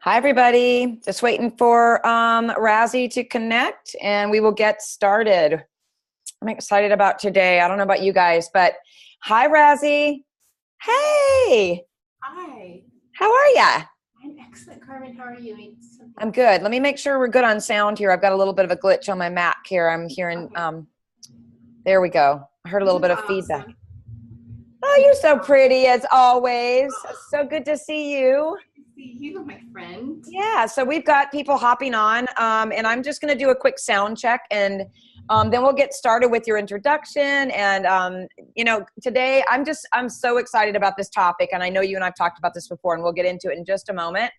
Hi, everybody. Just waiting for Razi to connect and we will get started. I'm excited about today. I don't know about you guys, but hi, Razi. Hey, Hi. how are ya? I'm excellent, Carmen. How are you? I'm good. Let me make sure we're good on sound here. I've got a little bit of a glitch on my Mac here. I'm hearing, Okay. there we go. I heard a This little is bit of feedback. awesome. Oh, you're so pretty as always. So good to see you. See you, my friend. Yeah, so we've got people hopping on, and I'm just going to do a quick sound check, and then we'll get started with your introduction. And today I'm so excited about this topic, and I know you and I've talked about this before, and we'll get into it in just a moment.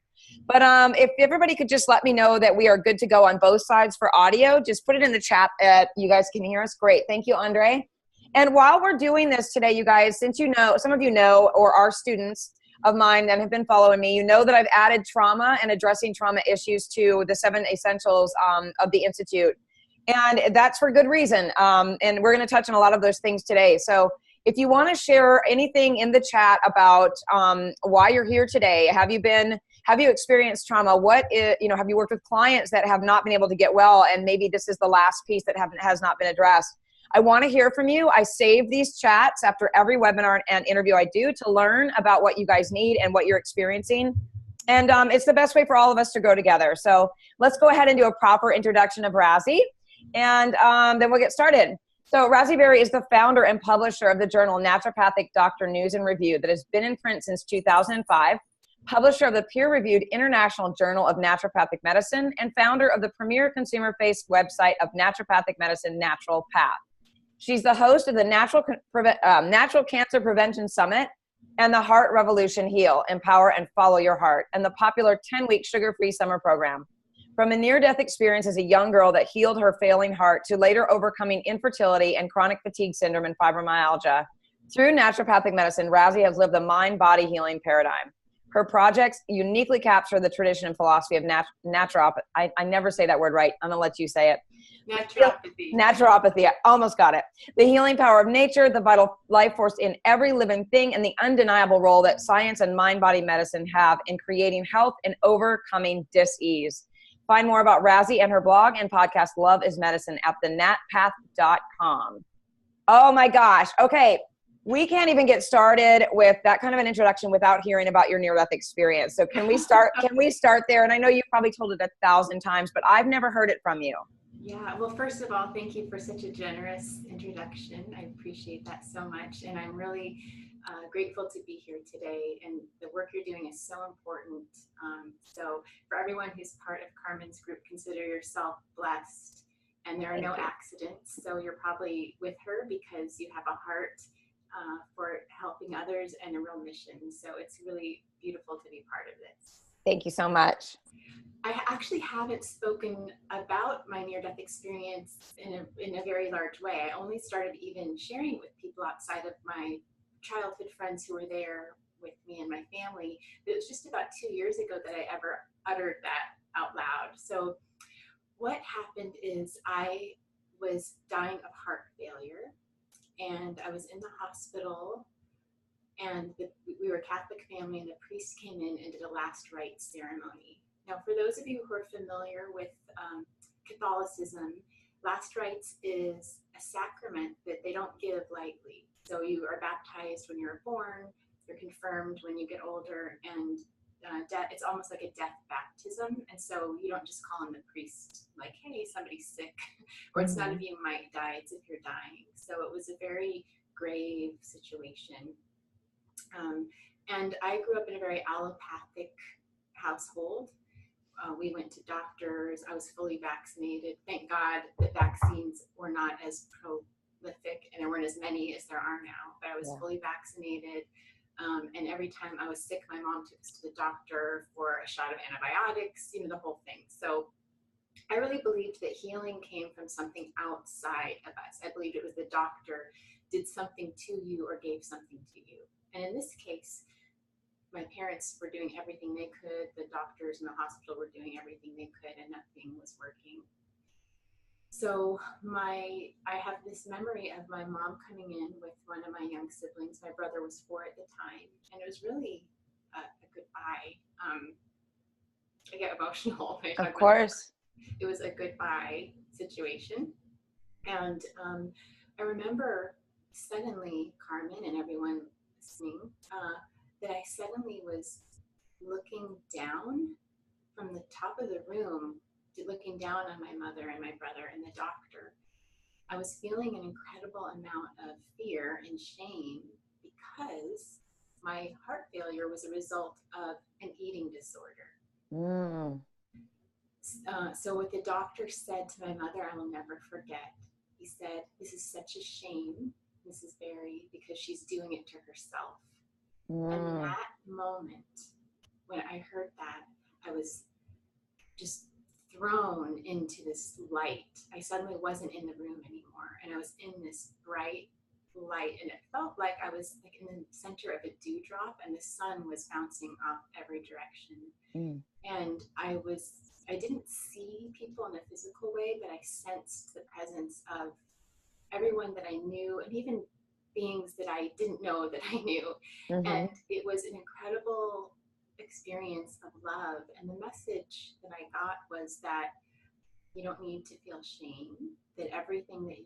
But if everybody could just let me know that we are good to go on both sides for audio, just put it in the chat. You guys can hear us. Great, thank you, Andre. And while we're doing this today, you guys, since you know, some of you know, or are students of mine that have been following me, you know that I've added trauma and addressing trauma issues to the 7 essentials of the Institute. And that's for good reason. And we're going to touch on a lot of those things today. So if you want to share anything in the chat about why you're here today, have you experienced trauma? Have you worked with clients that have not been able to get well, and maybe this is the last piece that has not been addressed? I want to hear from you. I save these chats after every webinar and interview I do to learn about what you guys need and what you're experiencing. And it's the best way for all of us to grow together. So let's go ahead and do a proper introduction of Razi, and then we'll get started. So Razi Berry is the founder and publisher of the journal Naturopathic Doctor News and Review that has been in print since 2005, publisher of the peer-reviewed International Journal of Naturopathic Medicine, and founder of the premier consumer-faced website of naturopathic medicine, Natural Path. She's the host of the Natural Cancer Prevention Summit and the Heart Revolution Heal, Empower and Follow Your Heart, and the popular 10-week sugar-free summer program. From a near-death experience as a young girl that healed her failing heart to later overcoming infertility and chronic fatigue syndrome and fibromyalgia, through naturopathic medicine, Razi has lived the mind-body healing paradigm. Her projects uniquely capture the tradition and philosophy of naturopathy. I never say that word right. I'm going to let you say it. Naturopathy. I almost got it. The healing power of nature, the vital life force in every living thing, and the undeniable role that science and mind-body medicine have in creating health and overcoming dis-ease. Find more about Razi and her blog and podcast, Love is Medicine, at thenatpath.com. Oh my gosh. Okay. We can't even get started with that kind of an introduction without hearing about your near-death experience. So can we start there? And I know you've probably told it 1,000 times, but I've never heard it from you. Yeah, well, first of all, thank you for such a generous introduction. I appreciate that so much. And I'm really grateful to be here today. And the work you're doing is so important. So for everyone who's part of Carmen's group, consider yourself blessed. And there are no accidents. So you're probably with her because you have a heart for helping others and a real mission. So it's really beautiful to be part of this. Thank you so much. I actually haven't spoken about my near-death experience in a very large way. I only started even sharing with people outside of my childhood friends who were there with me and my family. But it was just about 2 years ago that I ever uttered that out loud. So what happened is I was dying of heart failure, and I was in the hospital, and we were a Catholic family, and the priest came in and did a last rites ceremony. Now, for those of you who are familiar with Catholicism, last rites is a sacrament that they don't give lightly. So you are baptized when you're born, you're confirmed when you get older, and it's almost like a death baptism. And so you don't just call in the priest like, hey, somebody's sick, or it's not if you might die, it's if you're dying. So it was a very grave situation. And I grew up in a very allopathic household. We went to doctors. I was fully vaccinated. Thank God that vaccines were not as prolific, and there weren't as many as there are now, but I was fully vaccinated. And every time I was sick, my mom took us to the doctor for a shot of antibiotics, the whole thing. So I really believed that healing came from something outside of us. I believed it was the doctor did something to you or gave something to you. And in this case, my parents were doing everything they could. The doctors in the hospital were doing everything they could, and nothing was working. So I have this memory of my mom coming in with one of my young siblings. My brother was 4 at the time, and it was really a goodbye. I get emotional when I Of talk about it. course. It was a goodbye situation. And I remember suddenly, Carmen and everyone listening, that I suddenly was looking down from the top of the room, looking down on my mother and my brother and the doctor. I was feeling an incredible amount of fear and shame because my heart failure was a result of an eating disorder. Mm. So what the doctor said to my mother, I will never forget. He said, "This is such a shame, Mrs. Berry, because she's doing it to herself." And Mm. that moment, when I heard that, I was just thrown into this light. I suddenly wasn't in the room anymore, and I was in this bright light, and it felt like I was like in the center of a dewdrop, and the sun was bouncing off every direction. Mm. And I didn't see people in a physical way, but I sensed the presence of everyone that I knew, and even beings that I didn't know that I knew. Mm-hmm. And it was an incredible experience of love. And the message that I got was that you don't need to feel shame, that everything that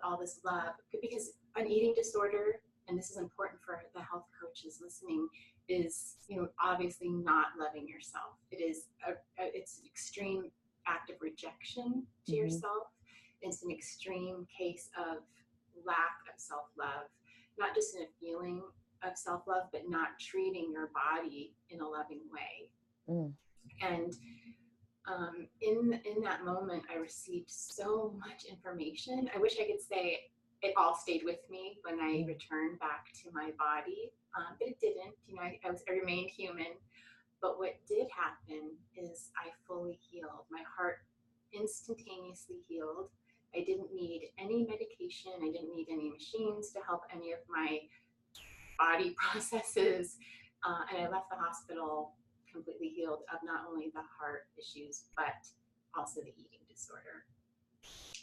all this love, because an eating disorder, and this is important for the health coaches listening, is, obviously not loving yourself. It's an extreme act of rejection to Mm-hmm. yourself. It's an extreme case of lack of self-love, not just in a feeling of self-love, but not treating your body in a loving way. Mm. And in that moment, I received so much information. I wish I could say it all stayed with me when I returned back to my body, but it didn't. I remained human. But what did happen is I fully healed. My heart instantaneously healed. I didn't need any medication. I didn't need any machines to help any of my body processes. And I left the hospital completely healed of not only the heart issues, but also the eating disorder.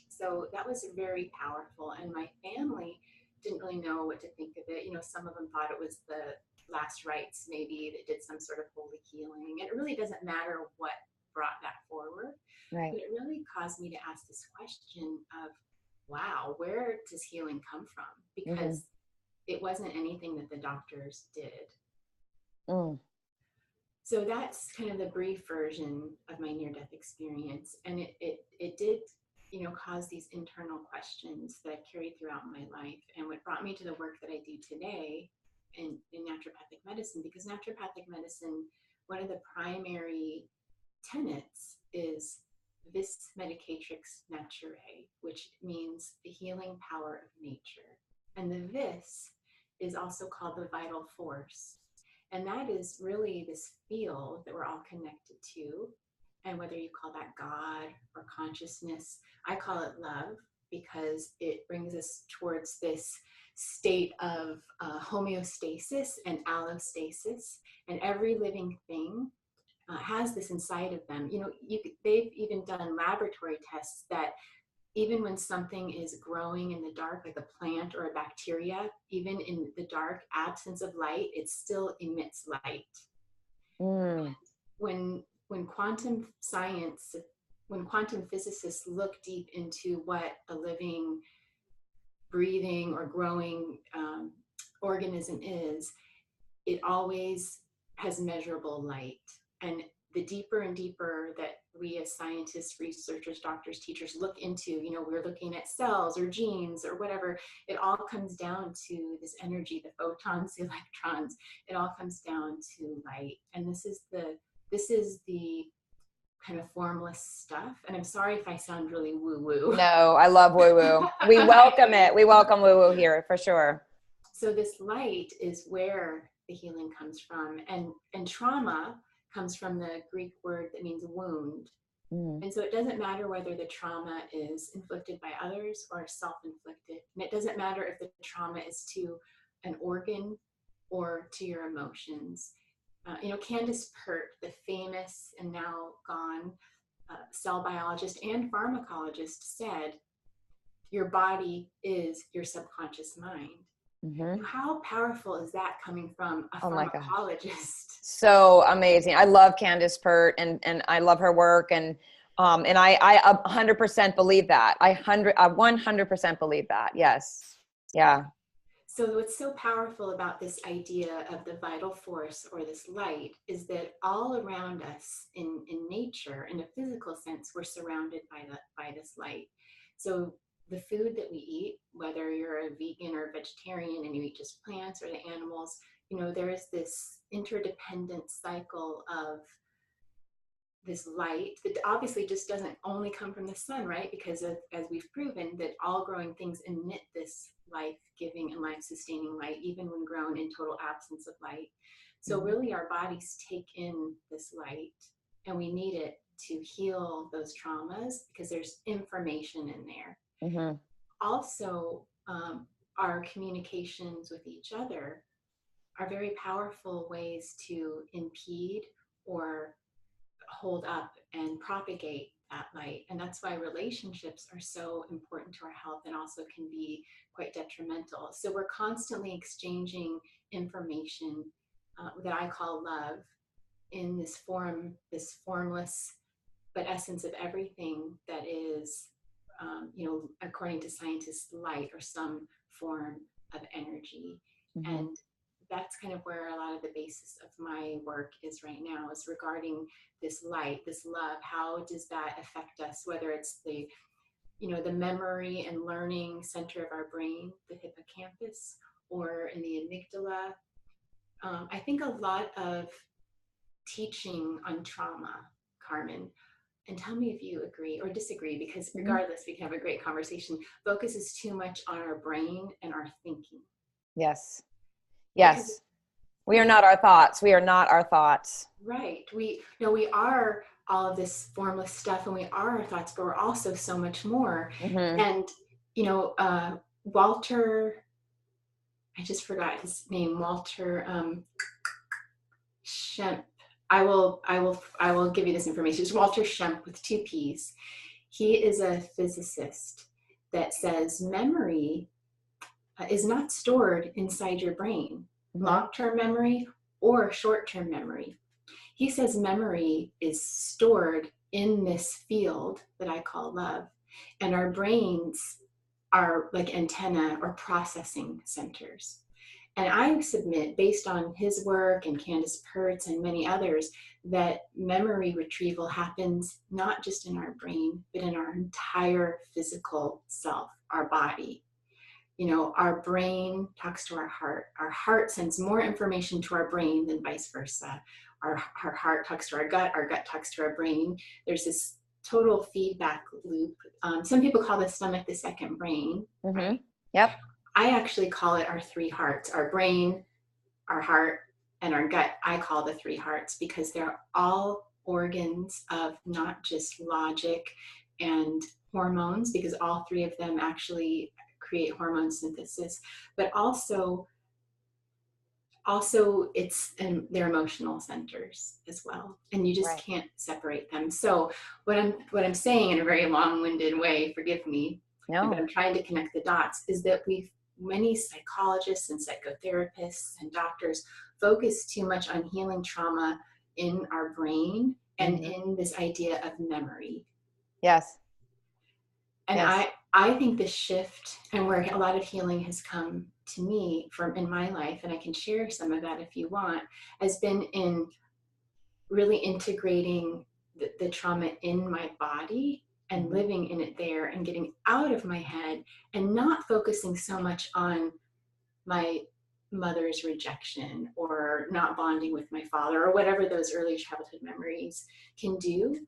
So that was very powerful. And my family didn't really know what to think of it. Some of them thought it was the last rites, maybe, that did some sort of holy healing. And it really doesn't matter what brought that forward. Right. But it really caused me to ask this question of, wow, where does healing come from? Because it wasn't anything that the doctors did. Mm. So that's kind of the brief version of my near-death experience. And it did, cause these internal questions that I've carried throughout my life, and what brought me to the work that I do today in naturopathic medicine, because naturopathic medicine, one of the primary tenets is vis medicatrix naturae, which means the healing power of nature. And the vis is also called the vital force. And that is really this field that we're all connected to. And whether you call that God or consciousness, I call it love, because it brings us towards this state of homeostasis and allostasis. And every living thing has this inside of them. They've even done laboratory tests that even when something is growing in the dark, like a plant or a bacteria, even in the dark absence of light, it still emits light. Mm. When quantum science, when quantum physicists look deep into what a living, breathing, or growing organism is, it always has measurable light. And the deeper and deeper that we as scientists, researchers, doctors, teachers look into, we're looking at cells or genes or whatever, it all comes down to this energy, the photons, the electrons. It all comes down to light. And this is the kind of formless stuff. And I'm sorry if I sound really woo-woo. No, I love woo-woo. We welcome it. We welcome woo-woo here for sure. So this light is where the healing comes from. And trauma comes from the Greek word that means wound. Mm. And so it doesn't matter whether the trauma is inflicted by others or self-inflicted. And it doesn't matter if the trauma is to an organ or to your emotions. Candace Pert, the famous and now gone cell biologist and pharmacologist, said, your body is your subconscious mind. Mm-hmm. How powerful is that coming from a Oh my gosh. pharmacologist? So amazing. I love Candace Pert, and I love her work. And I 100% believe that. I 100% believe that. Yes. Yeah. So what's so powerful about this idea of the vital force or this light is that all around us in nature, in a physical sense, we're surrounded by this light. So the food that we eat, whether you're a vegan or a vegetarian and you eat just plants or the animals, you know, there is this interdependent cycle of this light that obviously just doesn't only come from the sun, right? Because as we've proven that all growing things emit this life-giving and life-sustaining light, even when grown in total absence of light. So really our bodies take in this light and we need it to heal those traumas because there's information in there. Mm-hmm. Also, our communications with each other are very powerful ways to impede or hold up and propagate that light. And that's why relationships are so important to our health and also can be quite detrimental. So we're constantly exchanging information that I call love in this form, this formless but essence of everything that is, you know, according to scientists, light or some form of energy. Mm-hmm. And that's kind of where a lot of the basis of my work is right now, is regarding this light, this love. How does that affect us, whether it's the, you know, the memory and learning center of our brain, the hippocampus, or in the amygdala. I think a lot of teaching on trauma, Carmen, and tell me if you agree or disagree, because regardless, we can have a great conversation, focuses too much on our brain and our thinking. Yes. Because Yes. We are not our thoughts. We are not our thoughts. right. We are all of this formless stuff and we are our thoughts, but we're also so much more. Mm-hmm. And, you know, Walter, I just forgot his name, Walter Schempp. I will give you this information. It's Walter Schempp with 2 P's. He is a physicist that says memory is not stored inside your brain, long-term memory or short-term memory. He says memory is stored in this field that I call love, and our brains are like antenna or processing centers. And I submit, based on his work and Candace Pert's and many others, that memory retrieval happens not just in our brain, but in our entire physical self, our body. You know, our brain talks to our heart sends more information to our brain than vice versa. Our heart talks to our gut talks to our brain. There's this total feedback loop. Some people call the stomach the second brain. Mm-hmm. Right? Yep. I actually call it our 3 hearts, our brain, our heart, and our gut. I call the 3 hearts because they're all organs of not just logic and hormones, because all 3 of them actually create hormone synthesis, but also it's and they're emotional centers as well, and you just can't separate them. So what I'm saying in a very long-winded way, forgive me, but I'm trying to connect the dots, is that many psychologists and psychotherapists and doctors focus too much on healing trauma in our brain and in this idea of memory. Yes. And yes. I think the shift, and where a lot of healing has come to me from in my life, and I can share some of that if you want, has been in really integrating the trauma in my body and living in it there and getting out of my head and not focusing so much on my mother's rejection or not bonding with my father or whatever those early childhood memories can do.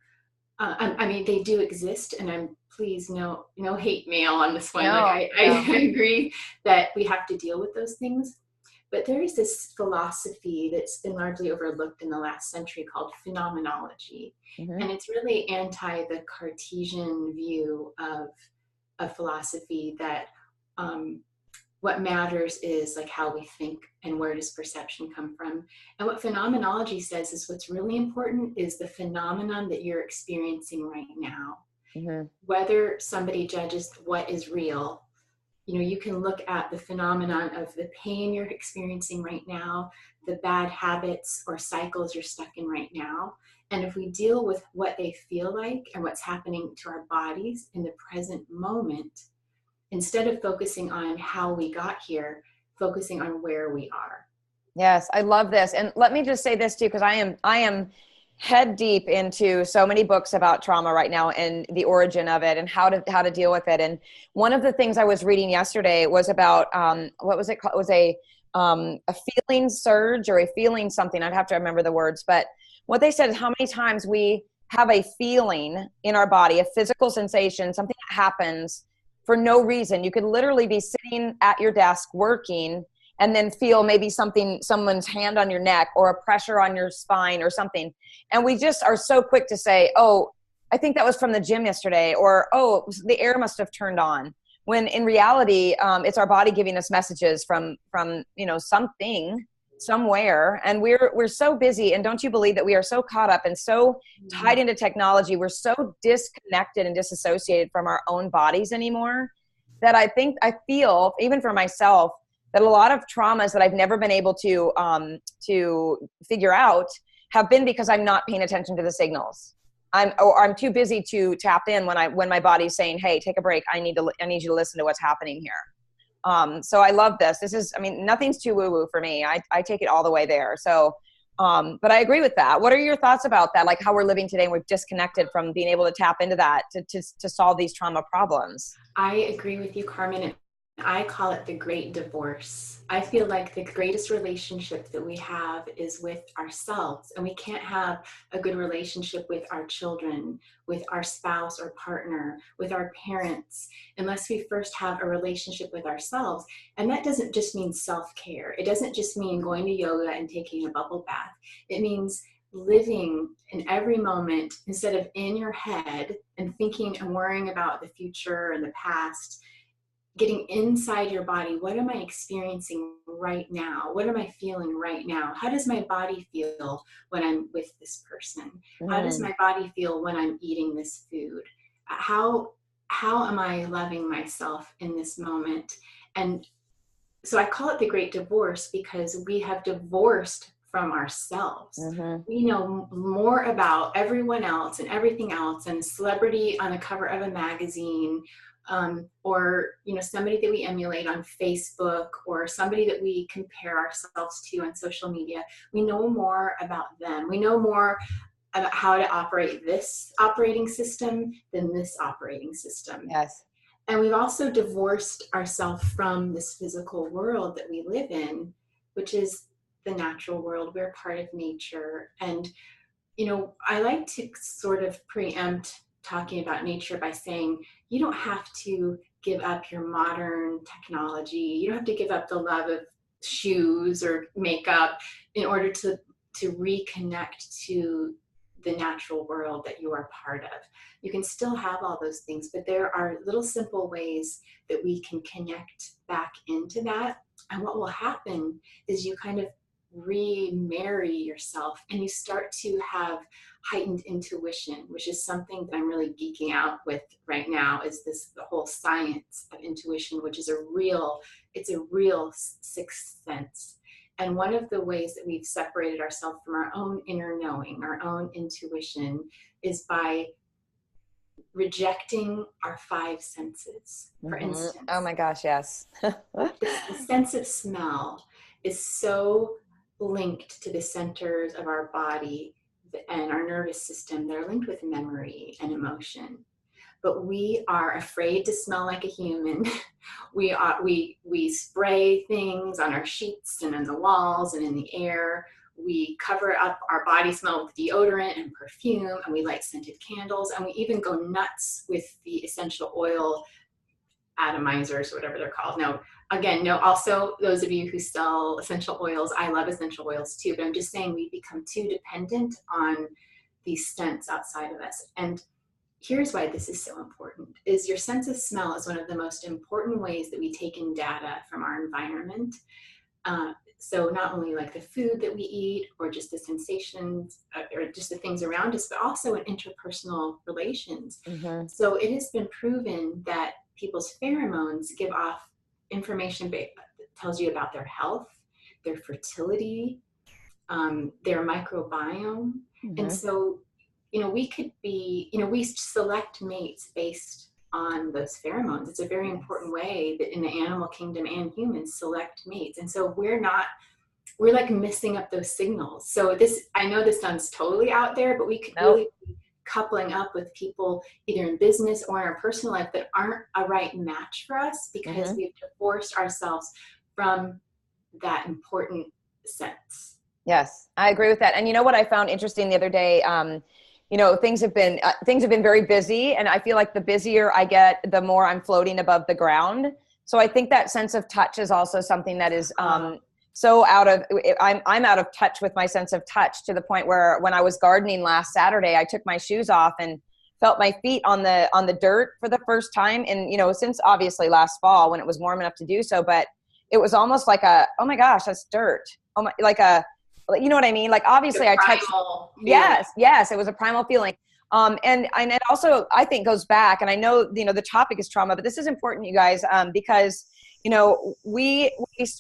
I mean, they do exist, and I'm please no hate mail on this one. I agree that we have to deal with those things. But there is this philosophy that's been largely overlooked in the last century called phenomenology. And it's really anti the Cartesian view of philosophy that what matters is like how we think and where does perception come from. And what phenomenology says is what's really important is the phenomenon that you're experiencing right now. Whether somebody judges what is real You know, you can look at the phenomenon of the pain you're experiencing right now, the bad habits or cycles you're stuck in right now. And if we deal with what they feel like and what's happening to our bodies in the present moment, instead of focusing on how we got here, focusing on where we are. Yes, I love this. And let me just say this too, because I am head deep into so many books about trauma right now and the origin of it and how to deal with it. And one of the things I was reading yesterday was about what was it called? It was a feeling surge or a feeling something. I'd have to remember the words, but what they said is how many times we have a feeling in our body, a physical sensation, something that happens for no reason. You could literally be sitting at your desk working and then feel maybe someone's hand on your neck or a pressure on your spine or something. And we just are so quick to say, oh, I think that was from the gym yesterday, or, oh, the air must have turned on. When in reality, it's our body giving us messages from something, somewhere. And we're so busy. And don't you believe that we are so caught up and so tied into technology. We're so disconnected and disassociated from our own bodies anymore that I feel, even for myself, that a lot of traumas that I've never been able to figure out have been because I'm not paying attention to the signals. I'm too busy to tap in when my body's saying, "Hey, take a break. I need you to listen to what's happening here." So I love this. Nothing's too woo-woo for me. I take it all the way there. So, but I agree with that. What are your thoughts about that? Like how we're living today and we've disconnected from being able to tap into that to solve these trauma problems. I agree with you, Carmen. I call it the great divorce. I feel like the greatest relationship that we have is with ourselves, and we can't have a good relationship with our children, with our spouse or partner, with our parents, unless we first have a relationship with ourselves. And that doesn't just mean self-care. It doesn't just mean going to yoga and taking a bubble bath. It means living in every moment instead of in your head and thinking and worrying about the future and the past. Getting inside your body. What am I experiencing right now? What am I feeling right now? How does my body feel when I'm with this person? How does my body feel when I'm eating this food? How am I loving myself in this moment? And so I call it the great divorce because we have divorced from ourselves. We know more about everyone else and everything else, and celebrity on the cover of a magazine, or somebody that we emulate on Facebook, or somebody that we compare ourselves to on social media. We know more about them. We know more about how to operate this operating system than this operating system. Yes. And we've also divorced ourselves from this physical world that we live in, which is the natural world. We're part of nature. And I like to sort of preempt talking about nature by saying you don't have to give up your modern technology. You don't have to give up the love of shoes or makeup in order to reconnect to the natural world that you are part of. You can still have all those things, but there are little simple ways that we can connect back into that. And what will happen is you kind of remarry yourself and you start to have heightened intuition, which is something that I'm really geeking out with right now, is the whole science of intuition, which is a real sixth sense. And one of the ways that we've separated ourselves from our own inner knowing, our own intuition, is by rejecting our five senses. For instance, Oh my gosh, yes. the sense of smell is so linked to the centers of our body and our nervous system. They're linked with memory and emotion. But we are afraid to smell like a human. We spray things on our sheets and on the walls and in the air. We cover up our body smell with deodorant and perfume, and we light scented candles, and we even go nuts with the essential oil atomizers, or whatever they're called. Now, again, no, also those of you who sell essential oils, I love essential oils too, but I'm just saying we become too dependent on these scents outside of us. And here's why this is so important, is your sense of smell is one of the most important ways that we take in data from our environment. So not only like the food that we eat, or just the sensations, or just the things around us, but also in interpersonal relations. So it has been proven that people's pheromones give off information tells you about their health, their fertility, their microbiome. And so, we could be, we select mates based on those pheromones. It's a very important way that in the animal kingdom and humans select mates. And so we're like missing up those signals. So I know this sounds totally out there, but we could really be coupling up with people either in business or in our personal life that aren't a right match for us because we've divorced ourselves from that important sense. Yes, I agree with that. And you know what I found interesting the other day? Things have been very busy, and I feel like the busier I get, the more I'm floating above the ground. So I think that sense of touch is also something that is so I'm out of touch with my sense of touch, to the point where when I was gardening last Saturday, I took my shoes off and felt my feet on the dirt for the first time. And, since obviously last fall when it was warm enough to do so, but it was almost like oh my gosh, that's dirt. Oh my, you know what I mean? Like, obviously I touched. Yes. It was a primal feeling. And it also, I think, goes back, and I know, the topic is trauma, but this is important, you guys, because, we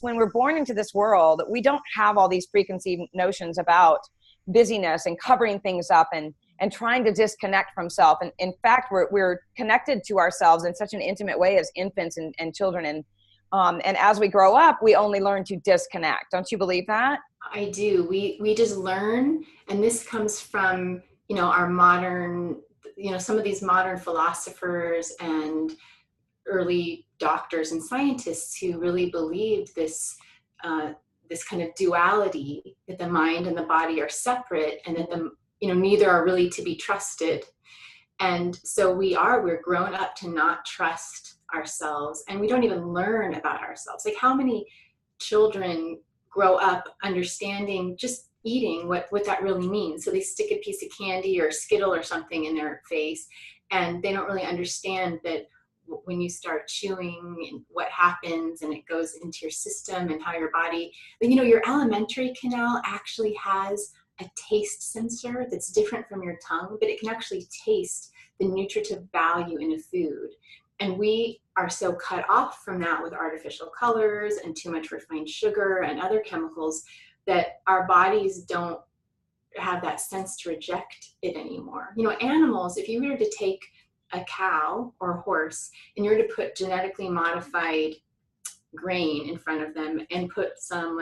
when we're born into this world, we don't have all these preconceived notions about busyness and covering things up and trying to disconnect from self. And in fact, we're connected to ourselves in such an intimate way as infants and children. And as we grow up, we only learn to disconnect. Don't you believe that? I do. We just learn, and this comes from, our modern, some of these modern philosophers and early doctors and scientists who really believed this kind of duality, that the mind and the body are separate, and that neither are really to be trusted. And so we're grown up to not trust ourselves, and we don't even learn about ourselves. Like, how many children grow up understanding just eating what that really means? So they stick a piece of candy or a Skittle or something in their face, and they don't really understand that when you start chewing and what happens, and it goes into your system and how your body, your alimentary canal actually has a taste sensor that's different from your tongue, but it can actually taste the nutritive value in a food. And we are so cut off from that with artificial colors and too much refined sugar and other chemicals that our bodies don't have that sense to reject it anymore. Animals, if you were to take a cow or a horse and you're to put genetically modified grain in front of them and put some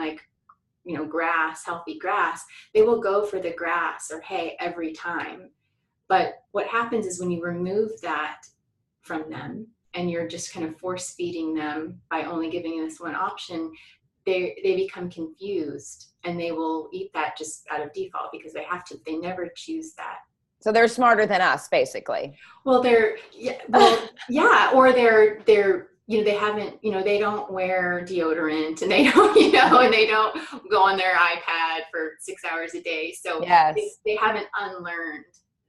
grass, healthy grass, they will go for the grass or hay every time. But what happens is when you remove that from them and you're just kind of force feeding them by only giving this one option, they become confused, and they will eat that just out of default because they never choose that. So they're smarter than us, basically. Well, or they haven't, they don't wear deodorant, and they don't, and they don't go on their iPad for 6 hours a day. So they haven't unlearned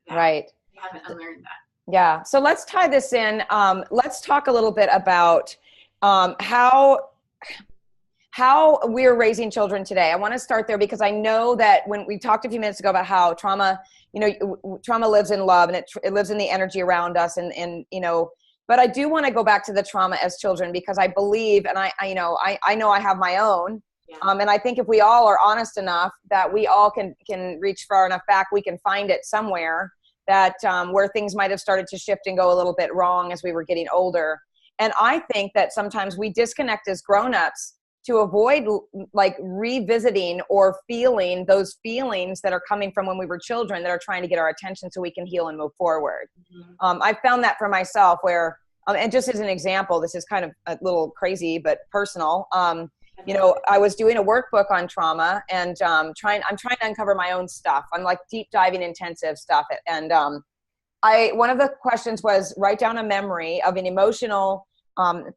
that. Right. They haven't unlearned that. Yeah. So let's tie this in. Let's talk a little bit about how we're raising children today. I want to start there because I know that when we talked a few minutes ago about how trauma lives in love, and it lives in the energy around us, but I do want to go back to the trauma as children, because I believe, and I know I have my own, and I think if we all are honest enough that we all can reach far enough back, we can find it somewhere that where things might have started to shift and go a little bit wrong as we were getting older. And I think that sometimes we disconnect as grown-ups to avoid revisiting or feeling those feelings that are coming from when we were children that are trying to get our attention so we can heal and move forward. I found that for myself where, and just as an example, this is kind of a little crazy, but personal. I was doing a workbook on trauma, and I'm trying to uncover my own stuff. I'm like deep diving intensive stuff. And one of the questions was, write down a memory of an emotional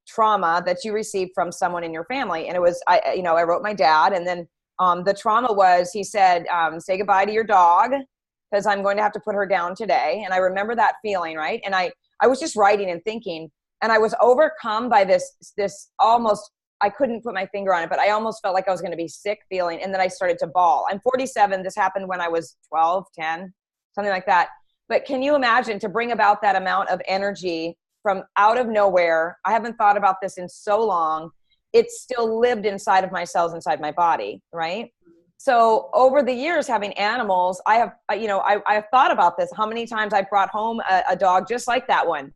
trauma that you received from someone in your family. And it was, I wrote my dad, and then the trauma was, he said, say goodbye to your dog because I'm going to have to put her down today. And I remember that feeling, right? And I was just writing and thinking, and I was overcome by this almost, I couldn't put my finger on it, but I almost felt like I was going to be sick feeling. And then I started to bawl. I'm 47. This happened when I was 12, 10, something like that. But can you imagine to bring about that amount of energy from out of nowhere? I haven't thought about this in so long, it's still lived inside of my cells, inside my body, right? So over the years, having animals, I have, I've thought about this, how many times I've brought home a dog just like that one,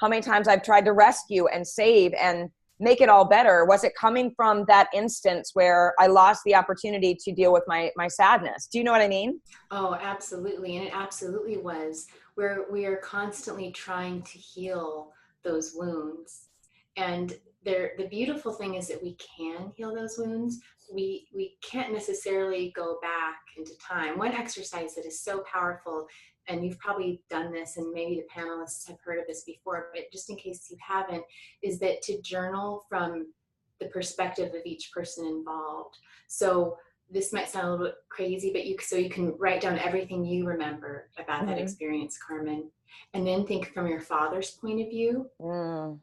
how many times I've tried to rescue and save and make it all better. Was it coming from that instance where I lost the opportunity to deal with my sadness? Do you know what I mean? Oh, absolutely. And it absolutely was, where we are constantly trying to heal those wounds. And the beautiful thing is that we can heal those wounds. We can't necessarily go back into time. One exercise that is so powerful, and you've probably done this, and maybe the panelists have heard of this before, but just in case you haven't, is that to journal from the perspective of each person involved. So this might sound a little bit crazy, but you can write down everything you remember about that experience, Carmen, and then think from your father's point of view,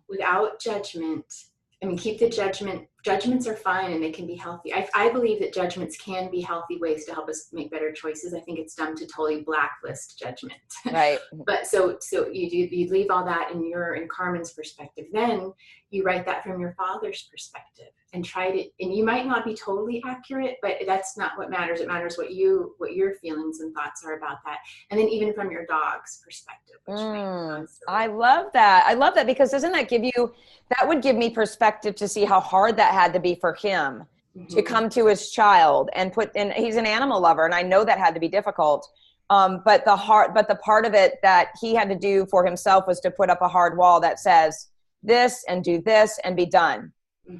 without judgment. I mean, keep the judgment. Judgments are fine and they can be healthy. I believe that judgments can be healthy ways to help us make better choices. I think it's dumb to totally blacklist judgment. Right. But so you leave all that in Carmen's perspective. Then you write that from your father's perspective and try to, and you might not be totally accurate, but that's not what matters. It matters what your feelings and thoughts are about that. And then even from your dog's perspective. I love that. I love that, because doesn't that that would give me perspective to see how hard that had to be for him to come to his child and he's an animal lover. And I know that had to be difficult. But the part of it that he had to do for himself was to put up a hard wall that says this and do this and be done.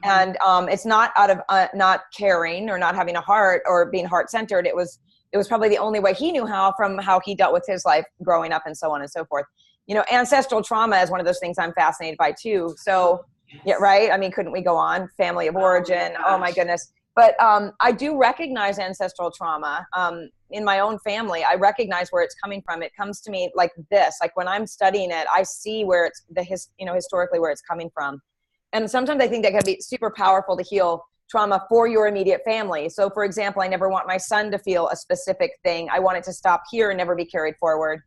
And it's not out of not caring or not having a heart or being heart-centered. It was probably the only way he knew how, from how he dealt with his life growing up and so on and so forth. Ancestral trauma is one of those things I'm fascinated by too. So, yeah, right. I mean, couldn't we go on? Family of origin. Oh my goodness. But I do recognize ancestral trauma in my own family. I recognize where it's coming from. It comes to me like this. Like when I'm studying it, I see where it's historically where it's coming from. And sometimes I think that can be super powerful to heal trauma for your immediate family. So for example, I never want my son to feel a specific thing. I want it to stop here and never be carried forward.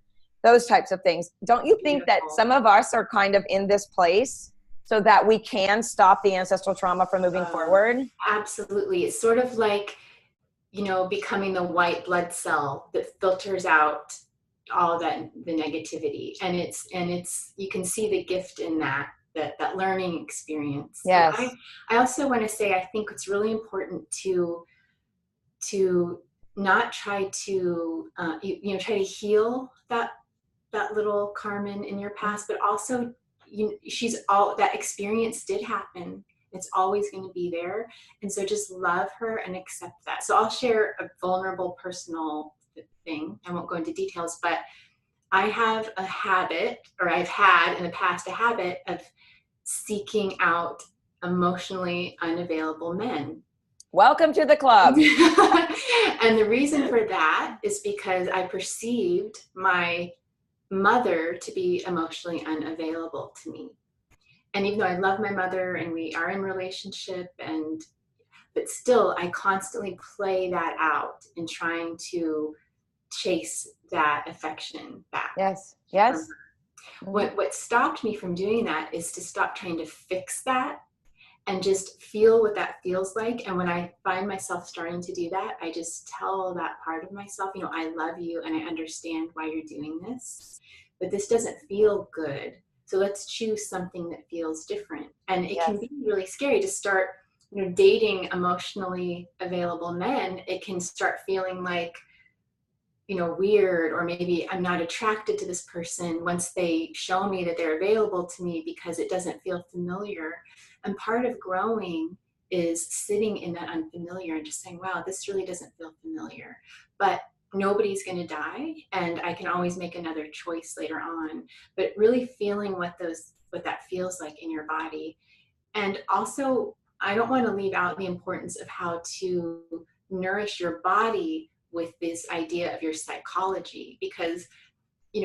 Those types of things. Don't you think that some of us are kind of in this place so that we can stop the ancestral trauma from moving forward? Absolutely. It's sort of like, becoming the white blood cell that filters out all that, the negativity. And it's you can see the gift in that learning experience. Yes. I also want to say, I think it's really important to not try to try to heal that little Carmen in your past, but also that experience did happen. It's always going to be there. And so just love her and accept that. So I'll share a vulnerable personal thing. I won't go into details, but I have a habit, or I've had in the past a habit of seeking out emotionally unavailable men. Welcome to the club. And the reason for that is because I perceived my mother to be emotionally unavailable to me. And even though I love my mother and we are in relationship, but still I constantly play that out in trying to chase that affection back. Yes. What stopped me from doing that is to stop trying to fix that and just feel what that feels like. And when I find myself starting to do that, I just tell that part of myself, I love you and I understand why you're doing this, but this doesn't feel good. So let's choose something that feels different. And it can be really scary to start, dating emotionally available men. It can start feeling like, weird, or maybe I'm not attracted to this person once they show me that they're available to me, because it doesn't feel familiar. And part of growing is sitting in that unfamiliar and just saying, wow, this really doesn't feel familiar. But nobody's going to die, and I can always make another choice later on. But really feeling what that feels like in your body. And also, I don't want to leave out the importance of how to nourish your body with this idea of your psychology, because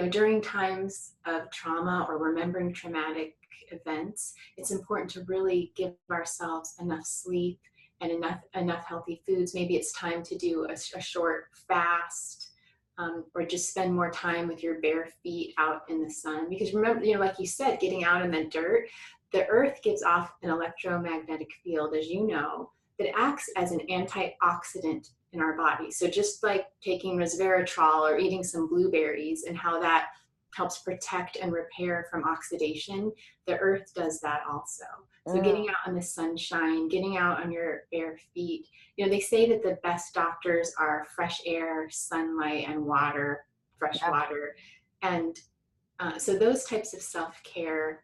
during times of trauma or remembering traumatic events, it's important to really give ourselves enough sleep and enough healthy foods. Maybe it's time to do a short fast, or just spend more time with your bare feet out in the sun. Because remember, like you said, getting out in the dirt, the earth gives off an electromagnetic field, as you know, that acts as an antioxidant in our body. So just like taking resveratrol or eating some blueberries and how that helps protect and repair from oxidation, the earth does that also. So getting out in the sunshine, getting out on your bare feet, you know, they say that the best doctors are fresh air, sunlight, and water, fresh water. And so those types of self-care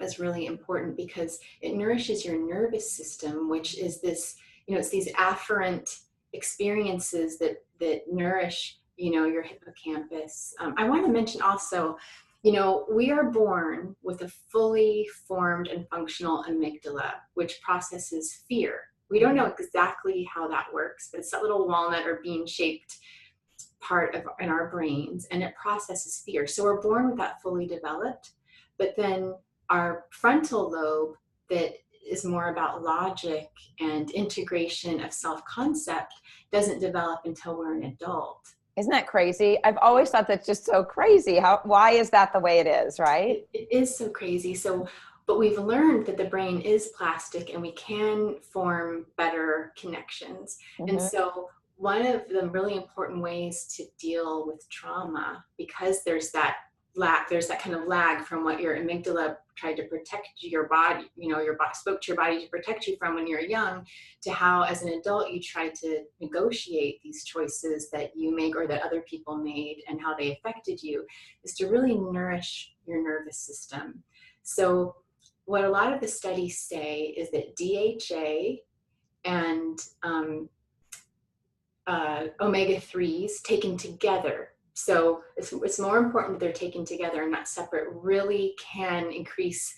is really important because it nourishes your nervous system, which is this, you know, it's these afferent experiences that nourish, you know, your hippocampus. I want to mention also, you know, we are born with a fully formed and functional amygdala, which processes fear. We don't know exactly how that works, but it's that little walnut or bean shaped part of in our brains, and it processes fear. So we're born with that fully developed, but then our frontal lobe that is more about logic and integration of self-concept doesn't develop until we're an adult. Isn't that crazy? I've always thought that's just so crazy. Why is that the way it is, right? It is so crazy. So, but we've learned that the brain is plastic and we can form better connections. And so one of the really important ways to deal with trauma, because there's that kind of lag from what your amygdala tried to protect your body, you know, your body spoke to your body to protect you from when you're young, to how as an adult you try to negotiate these choices that you make or that other people made and how they affected you, is to really nourish your nervous system. So what a lot of the studies say is that DHA and omega-3s taken together, so it's more important that they're taken together and not separate, really can increase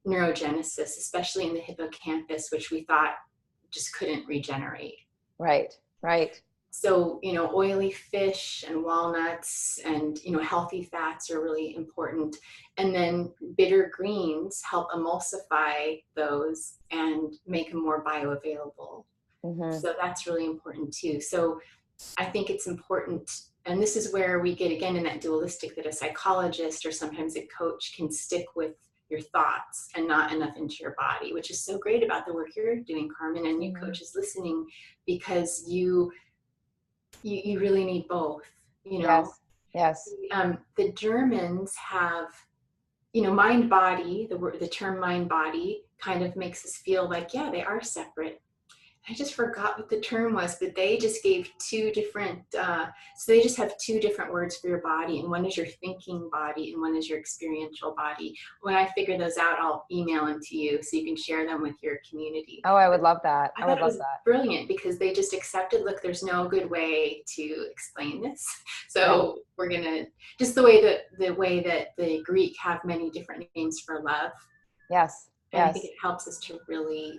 neurogenesis, especially in the hippocampus, which we thought just couldn't regenerate. Right, right. So, you know, oily fish and walnuts and, you know, healthy fats are really important. And then bitter greens help emulsify those and make them more bioavailable. So that's really important too. So I think it's important, and this is where we get again in that dualistic, that a psychologist or sometimes a coach can stick with your thoughts and not enough into your body, which is so great about the work you're doing, Carmen, and you coaches listening, because you really need both, you know. Yes. The Germans have, you know, mind body, the term mind body kind of makes us feel like, yeah, they are separate. I just forgot what the term was, but they just gave two different, so they just have two different words for your body, and one is your thinking body and one is your experiential body. When I figure those out, I'll email them to you so you can share them with your community. Oh, I would love that. I thought it was brilliant because they just accepted, look, there's no good way to explain this. So we're going to, just the way that the Greek have many different names for love. Yes. And I think it helps us to really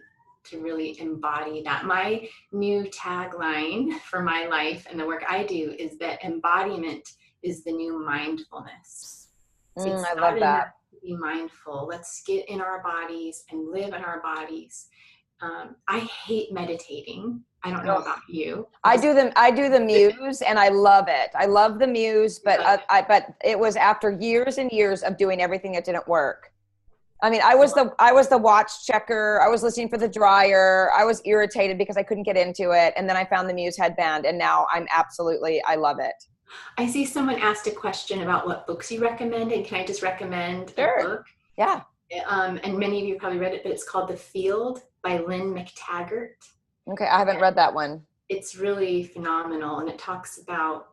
embody that. My new tagline for my life and the work I do is that embodiment is the new mindfulness. So it's I not love that. To be mindful. Let's get in our bodies and live in our bodies. I hate meditating. I don't know about you. I do the Muse and I love it. I love the Muse, but but it was after years and years of doing everything that didn't work. I mean, I was the watch checker. I was listening for the dryer. I was irritated because I couldn't get into it. And then I found the Muse headband, and now I love it. I see someone asked a question about what books you recommend, and can I just recommend a book? Yeah. And many of you probably read it, but it's called The Field by Lynn McTaggart. Okay, I haven't read that one. It's really phenomenal, and it talks about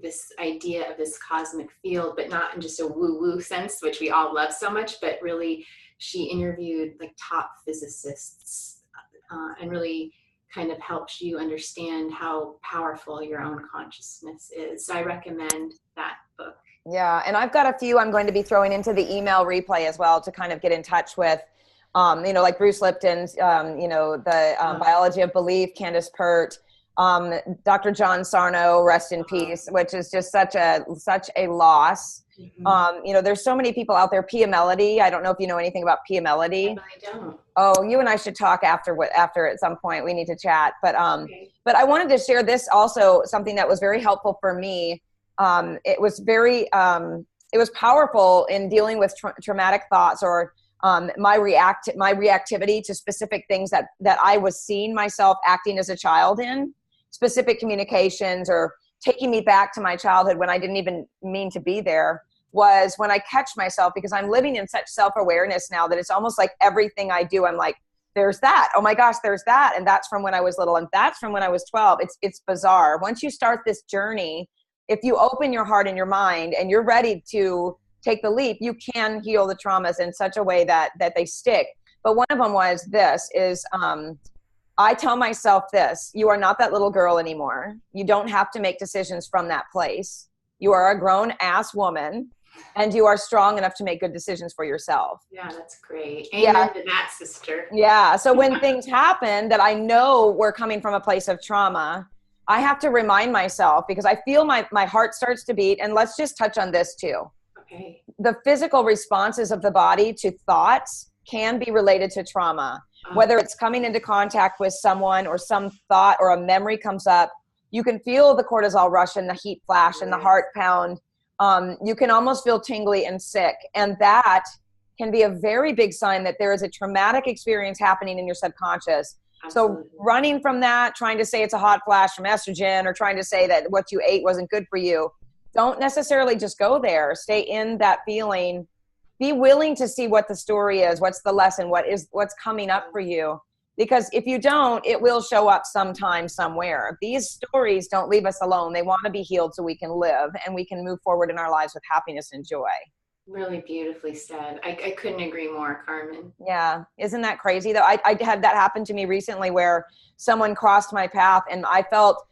this idea of this cosmic field, but not in just a woo-woo sense, which we all love so much, but really she interviewed like top physicists and really kind of helps you understand how powerful your own consciousness is. So I recommend that book. Yeah, and I've got a few I'm going to be throwing into the email replay as well to kind of get in touch with, you know, like Bruce Lipton's, you know, the Biology of Belief, Candace Pert, Dr. John Sarno, rest in peace, which is just such a loss. You know, there's so many people out there. Pia Melody, I don't know if you know anything about Pia Melody. I don't. Oh, you and I should talk after at some point. We need to chat. But but I wanted to share this also, something that was very helpful for me. It was powerful in dealing with traumatic thoughts or my reactivity to specific things that I was seeing myself acting as a child in, specific communications, or taking me back to my childhood when I didn't even mean to be there, was when I catch myself, because I'm living in such self-awareness now that it's almost like everything I do, I'm like, there's that. Oh my gosh, there's that. And that's from when I was little. And that's from when I was 12. It's bizarre. Once you start this journey, if you open your heart and your mind and you're ready to take the leap, you can heal the traumas in such a way that they stick. But one of them was this is, I tell myself this: you are not that little girl anymore. You don't have to make decisions from that place. You are a grown ass woman, and you are strong enough to make good decisions for yourself. Yeah, that's great. Amen to that, sister. Yeah. So when things happen that I know were coming from a place of trauma, I have to remind myself, because I feel my heart starts to beat. And let's just touch on this too. Okay. The physical responses of the body to thoughts can be related to trauma. Whether it's coming into contact with someone, or some thought or a memory comes up, you can feel the cortisol rush and the heat flash and the heart pound. You can almost feel tingly and sick. And that can be a very big sign that there is a traumatic experience happening in your subconscious. Absolutely. So running from that, trying to say it's a hot flash from estrogen, or trying to say that what you ate wasn't good for you, don't necessarily just go there. Stay in that feeling. Be willing to see what the story is, what's the lesson, what's coming up for you. Because if you don't, it will show up sometime, somewhere. These stories don't leave us alone. They want to be healed so we can live and we can move forward in our lives with happiness and joy. Really beautifully said. I couldn't agree more, Carmen. Yeah. Isn't that crazy though? I had that happen to me recently, where someone crossed my path and I felt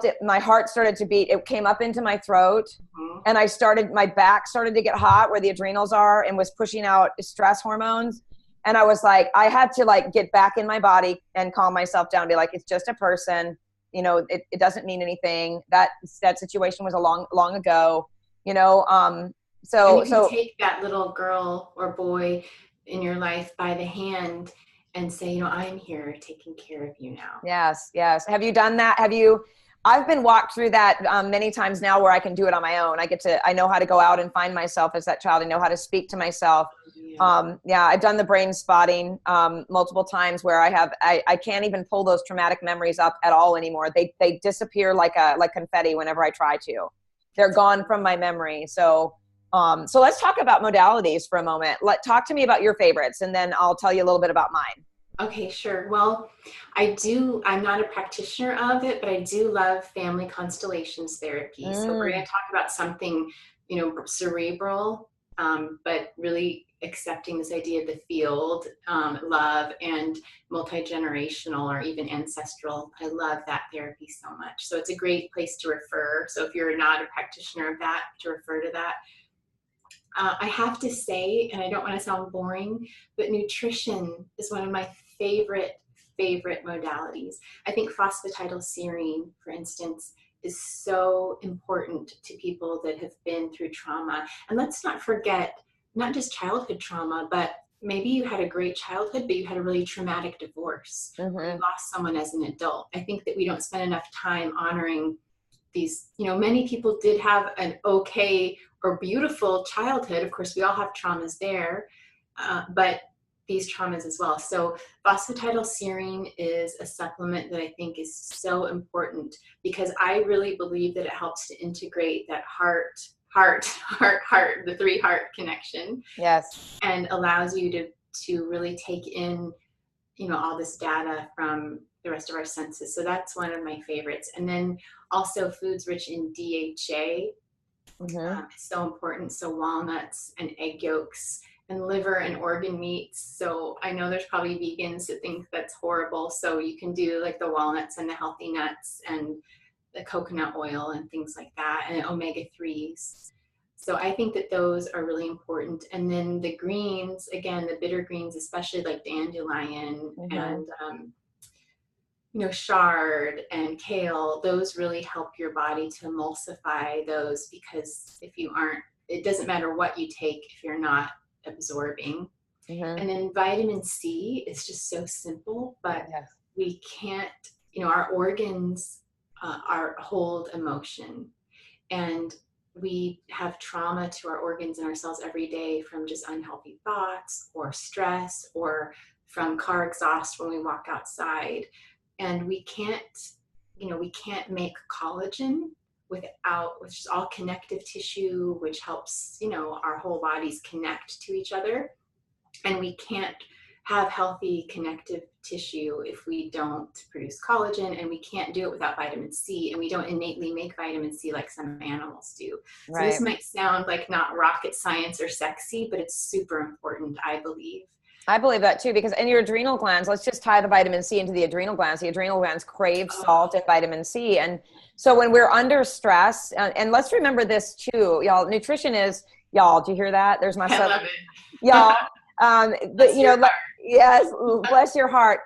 it, my heart started to beat. It came up into my throat, and my back started to get hot where the adrenals are, and was pushing out stress hormones. And I was like, I had to like get back in my body and calm myself down, be like, it's just a person, it doesn't mean anything. That situation was a long ago, So and you can take that little girl or boy in your life by the hand and say, I'm here taking care of you now. Yes. Yes. Have you done that? I've been walked through that many times now, where I can do it on my own. I know how to go out and find myself as that child. I know how to speak to myself. Yeah. I've done the brain spotting multiple times, where I can't even pull those traumatic memories up at all anymore. They disappear like confetti whenever I try to. They're gone from my memory. So let's talk about modalities for a moment. Talk to me about your favorites, and then I'll tell you a little bit about mine. Okay, sure. Well, I'm not a practitioner of it, but I do love family constellations therapy. So we're going to talk about something, cerebral, but really accepting this idea of the field, love, and multi-generational or even ancestral. I love that therapy so much. So it's a great place to refer. So if you're not a practitioner of that, to refer to that. I have to say, and I don't want to sound boring, but nutrition is one of my favorite modalities. I think phosphatidylserine, for instance, is so important to people that have been through trauma. And let's not forget, not just childhood trauma, but maybe you had a great childhood, but you had a really traumatic divorce. You lost someone as an adult. I think that we don't spend enough time honoring these, many people did have an okay or beautiful childhood. Of course, we all have traumas there, but these traumas as well. So phosphatidylserine is a supplement that I think is so important, because I really believe that it helps to integrate that heart, the 3 heart connection. Yes. And allows you to really take in, all this data from the rest of our senses. So that's one of my favorites. And then also foods rich in DHA. It's so important. So walnuts and egg yolks and liver and organ meats. So I know there's probably vegans that think that's horrible. So you can do like the walnuts and the healthy nuts and the coconut oil and things like that, and omega-3s. So I think that those are really important. And then the greens, again, the bitter greens, especially like dandelion and chard and kale, those really help your body to emulsify those, because it doesn't matter what you take if you're not absorbing. And then vitamin C is just so simple, but we can't, our organs hold emotion. And we have trauma to our organs and our cells every day from just unhealthy thoughts or stress or from car exhaust when we walk outside. And we can't, we can't make collagen without, which is all connective tissue, which helps, our whole bodies connect to each other. And we can't have healthy connective tissue if we don't produce collagen, and we can't do it without vitamin C, and we don't innately make vitamin C like some animals do. Right. So this might sound like not rocket science or sexy, but it's super important, I believe. I believe that too, because in your adrenal glands, let's just tie the vitamin C into the adrenal glands. The adrenal glands crave salt and vitamin C. And so when we're under stress, and let's remember this too, y'all, nutrition is, y'all, do you hear that? There's my son. I love it. Y'all, yes, bless your heart.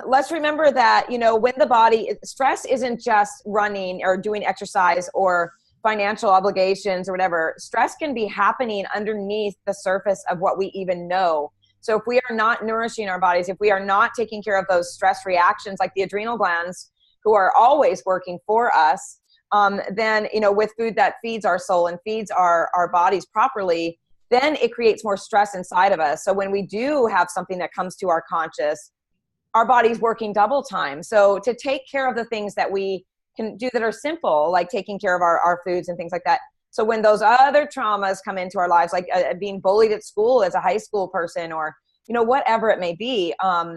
Let's remember that, when the body, stress isn't just running or doing exercise or financial obligations or whatever. Stress can be happening underneath the surface of what we even know. So if we are not nourishing our bodies, if we are not taking care of those stress reactions, like the adrenal glands, who are always working for us, then, with food that feeds our soul and feeds our bodies properly, then it creates more stress inside of us. So when we do have something that comes to our conscious, our body's working double time. So to take care of the things that we can do that are simple, like taking care of our foods and things like that. So when those other traumas come into our lives, like being bullied at school as a high school person, or, whatever it may be,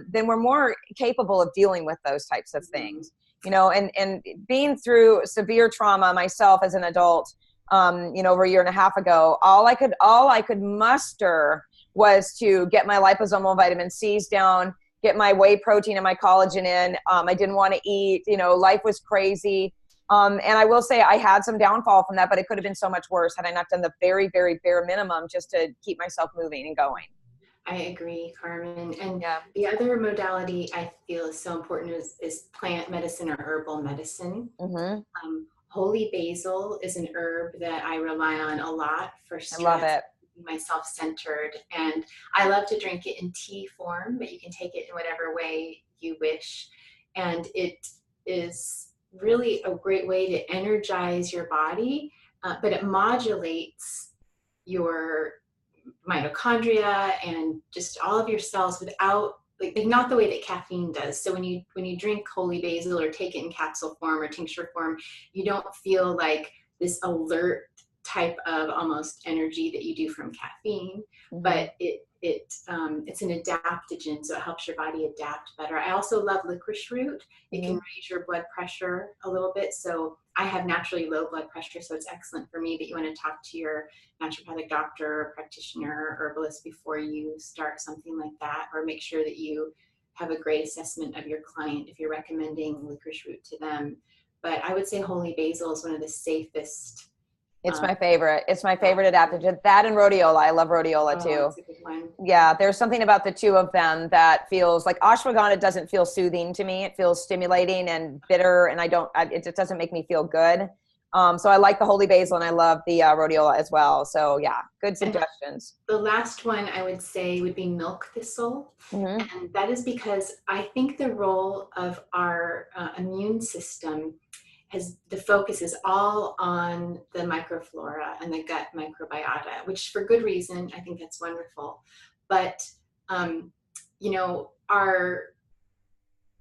then we're more capable of dealing with those types of things, and being through severe trauma myself as an adult, over a year and a half ago, all I could muster was to get my liposomal vitamin C's down, get my whey protein and my collagen in. I didn't want to eat, life was crazy. And I will say I had some downfall from that, but it could have been so much worse had I not done the very, very bare minimum just to keep myself moving and going. I agree, Carmen. And the other modality I feel is so important is plant medicine or herbal medicine. Mm-hmm. Holy basil is an herb that I rely on a lot for stress. I love it. Myself centered, and I love to drink it in tea form, but you can take it in whatever way you wish. And it is really a great way to energize your body, but it modulates your mitochondria and just all of your cells without, like not the way that caffeine does. So when you drink holy basil or take it in capsule form or tincture form, you don't feel like this alert type of almost energy that you do from caffeine, but it's an adaptogen, so it helps your body adapt better. I also love licorice root. It can raise your blood pressure a little bit. So I have naturally low blood pressure, so it's excellent for me, but you want to talk to your naturopathic doctor or practitioner or herbalist before you start something like that, or make sure that you have a great assessment of your client if you're recommending licorice root to them. But I would say holy basil is one of the safest. It's my favorite. It's my favorite adaptogen. That and rhodiola. I love rhodiola too. That's a good one. Yeah, there's something about the two of them that feels like ashwagandha doesn't feel soothing to me. It feels stimulating and bitter, and it just doesn't make me feel good. So I like the holy basil, and I love the rhodiola as well. So yeah, good suggestions. And the last one I would say would be milk thistle. And that is because I think the role of our immune system the focus is all on the microflora and the gut microbiota, which for good reason, I think that's wonderful. But,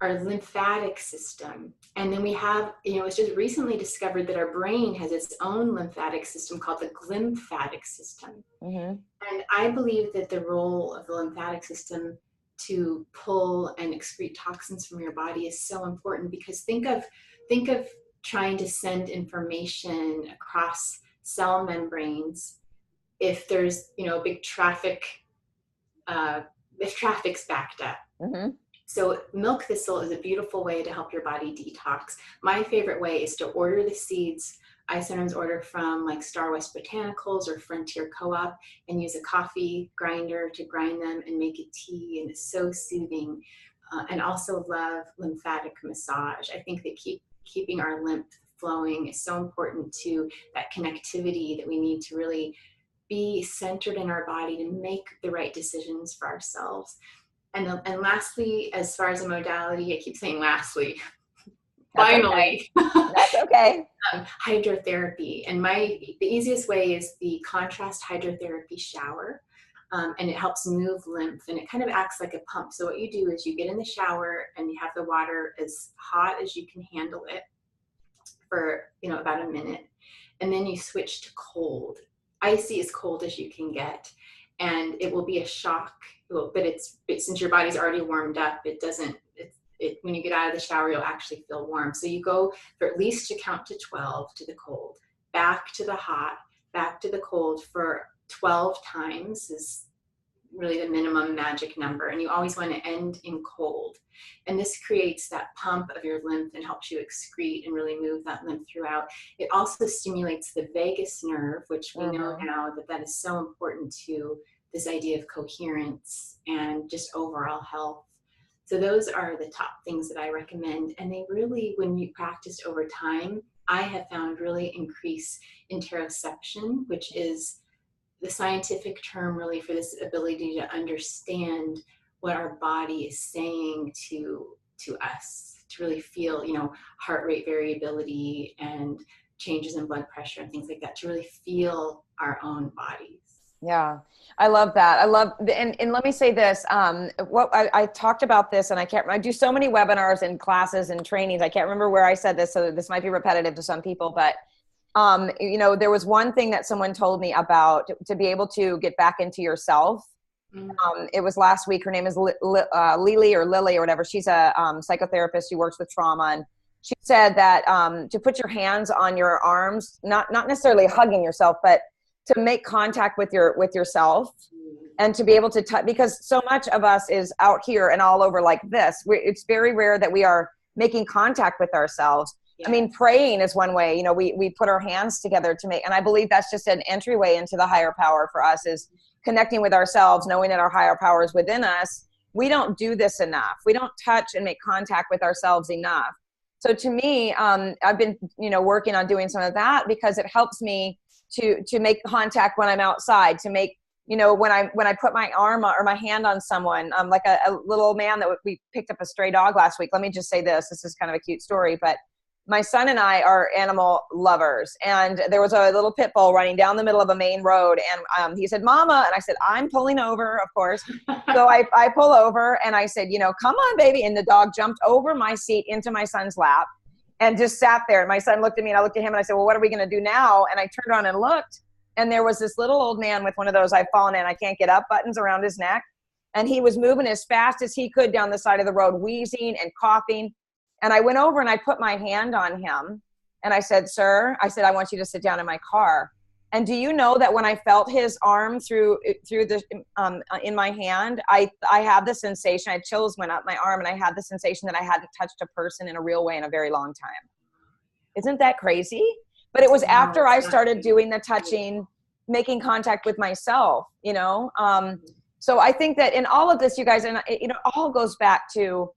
our lymphatic system, and then we have, it's just recently discovered that our brain has its own lymphatic system called the glymphatic system. And I believe that the role of the lymphatic system to pull and excrete toxins from your body is so important, because think of trying to send information across cell membranes. If there's, a big if traffic's backed up. So milk thistle is a beautiful way to help your body detox. My favorite way is to order the seeds. I sometimes order from like Star West Botanicals or Frontier Co-op and use a coffee grinder to grind them and make a tea, and it's so soothing. And also love lymphatic massage. I think that keeping our lymph flowing is so important to that connectivity that we need to really be centered in our body to make the right decisions for ourselves. And lastly, as far as a modality, I keep saying lastly, That's Finally. okay. That's okay. Hydrotherapy. And the easiest way is the contrast hydrotherapy shower. And it helps move lymph, and it kind of acts like a pump. So what you do is you get in the shower and you have the water as hot as you can handle it for, about a minute. And then you switch to cold, icy as cold as you can get. And it will be a shock. But since your body's already warmed up, when you get out of the shower, you'll actually feel warm. So you go for at least to count to 12 to the cold, back to the hot, back to the cold for 12 times is really the minimum magic number. And you always want to end in cold. And this creates that pump of your lymph and helps you excrete and really move that lymph throughout. It also stimulates the vagus nerve, which we know now that is so important to this idea of coherence and just overall health. So those are the top things that I recommend. And they really, when you practiced over time, I have found really increase interoception, which is the scientific term really for this ability to understand what our body is saying to us, to really feel, heart rate variability and changes in blood pressure and things like that, to really feel our own bodies. Yeah, I love that. And let me say this, what I talked about this, and I do so many webinars and classes and trainings. I can't remember where I said this, so this might be repetitive to some people, but there was one thing that someone told me about to be able to get back into yourself. It was last week. Her name is Lily or whatever. She's a psychotherapist who works with trauma. And she said that to put your hands on your arms, not necessarily hugging yourself, but to make contact with yourself and to be able to touch, because so much of us is out here and all over like this. It's very rare that we are making contact with ourselves. Yeah. I mean, praying is one way, we put our hands together to make, and I believe that's just an entryway into the higher power for us, is connecting with ourselves, knowing that our higher power is within us. We don't do this enough. We don't touch and make contact with ourselves enough. So to me, I've been, working on doing some of that because it helps me to make contact when I'm outside, to make, when I put my arm or my hand on someone, like a little man that we picked up a stray dog last week. Let me just say this is kind of a cute story, but my son and I are animal lovers, and there was a little pit bull running down the middle of a main road, and he said, "Mama," and I said, "I'm pulling over, of course." So I pull over and I said, "Come on, baby," and the dog jumped over my seat into my son's lap and just sat there. And my son looked at me and I looked at him and I said, "Well, what are we going to do now?" And I turned around and looked, and there was this little old man with one of those "I've fallen in, I can't get up" buttons around his neck, and he was moving as fast as he could down the side of the road, wheezing and coughing. And I went over and I put my hand on him and I said, "Sir," I said, "I want you to sit down in my car." And do you know that when I felt his arm through the in my hand, I had the sensation, I had chills went up my arm, and I had the sensation that I hadn't touched a person in a real way in a very long time. Isn't that crazy? But it was after I started doing the touching, making contact with myself, So I think that in all of this, you guys, and it all goes back to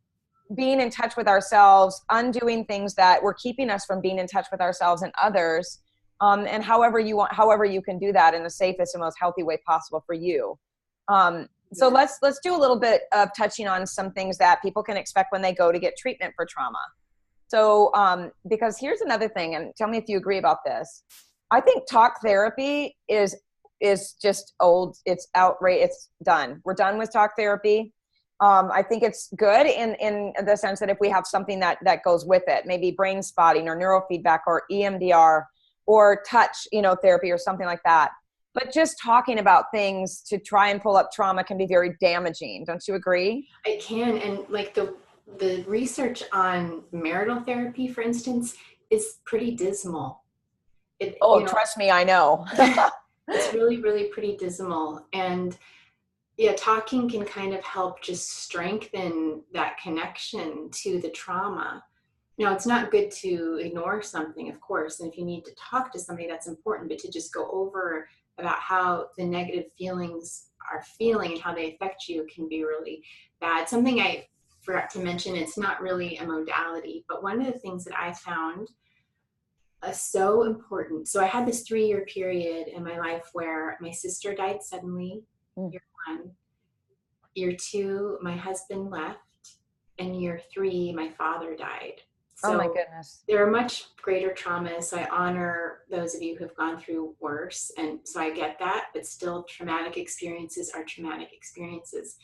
being in touch with ourselves, undoing things that were keeping us from being in touch with ourselves and others. And however you can do that in the safest and most healthy way possible for you. So let's do a little bit of touching on some things that people can expect when they go to get treatment for trauma. So, because here's another thing, and tell me if you agree about this. I think talk therapy is just old. It's outrageous. It's done. We're done with talk therapy. I think it's good in the sense that if we have something that goes with it, maybe brain spotting or neurofeedback or EMDR or touch, therapy or something like that. But just talking about things to try and pull up trauma can be very damaging. Don't you agree? It can. And like the research on marital therapy, for instance, is pretty dismal. Trust me, I know. It's really, really pretty dismal. And yeah, talking can kind of help just strengthen that connection to the trauma. Now, it's not good to ignore something, of course, and if you need to talk to somebody, that's important, but to just go over about how the negative feelings are feeling and how they affect you can be really bad. Something I forgot to mention, it's not really a modality, but one of the things that I found so important. So I had this 3-year period in my life where my sister died suddenly. Year 1. Year 2, my husband left. And year 3, my father died Oh my So goodness. there are much greater traumas. So I honor those of you who've gone through worse. And so I get that, but still traumatic experiences are traumatic experiences.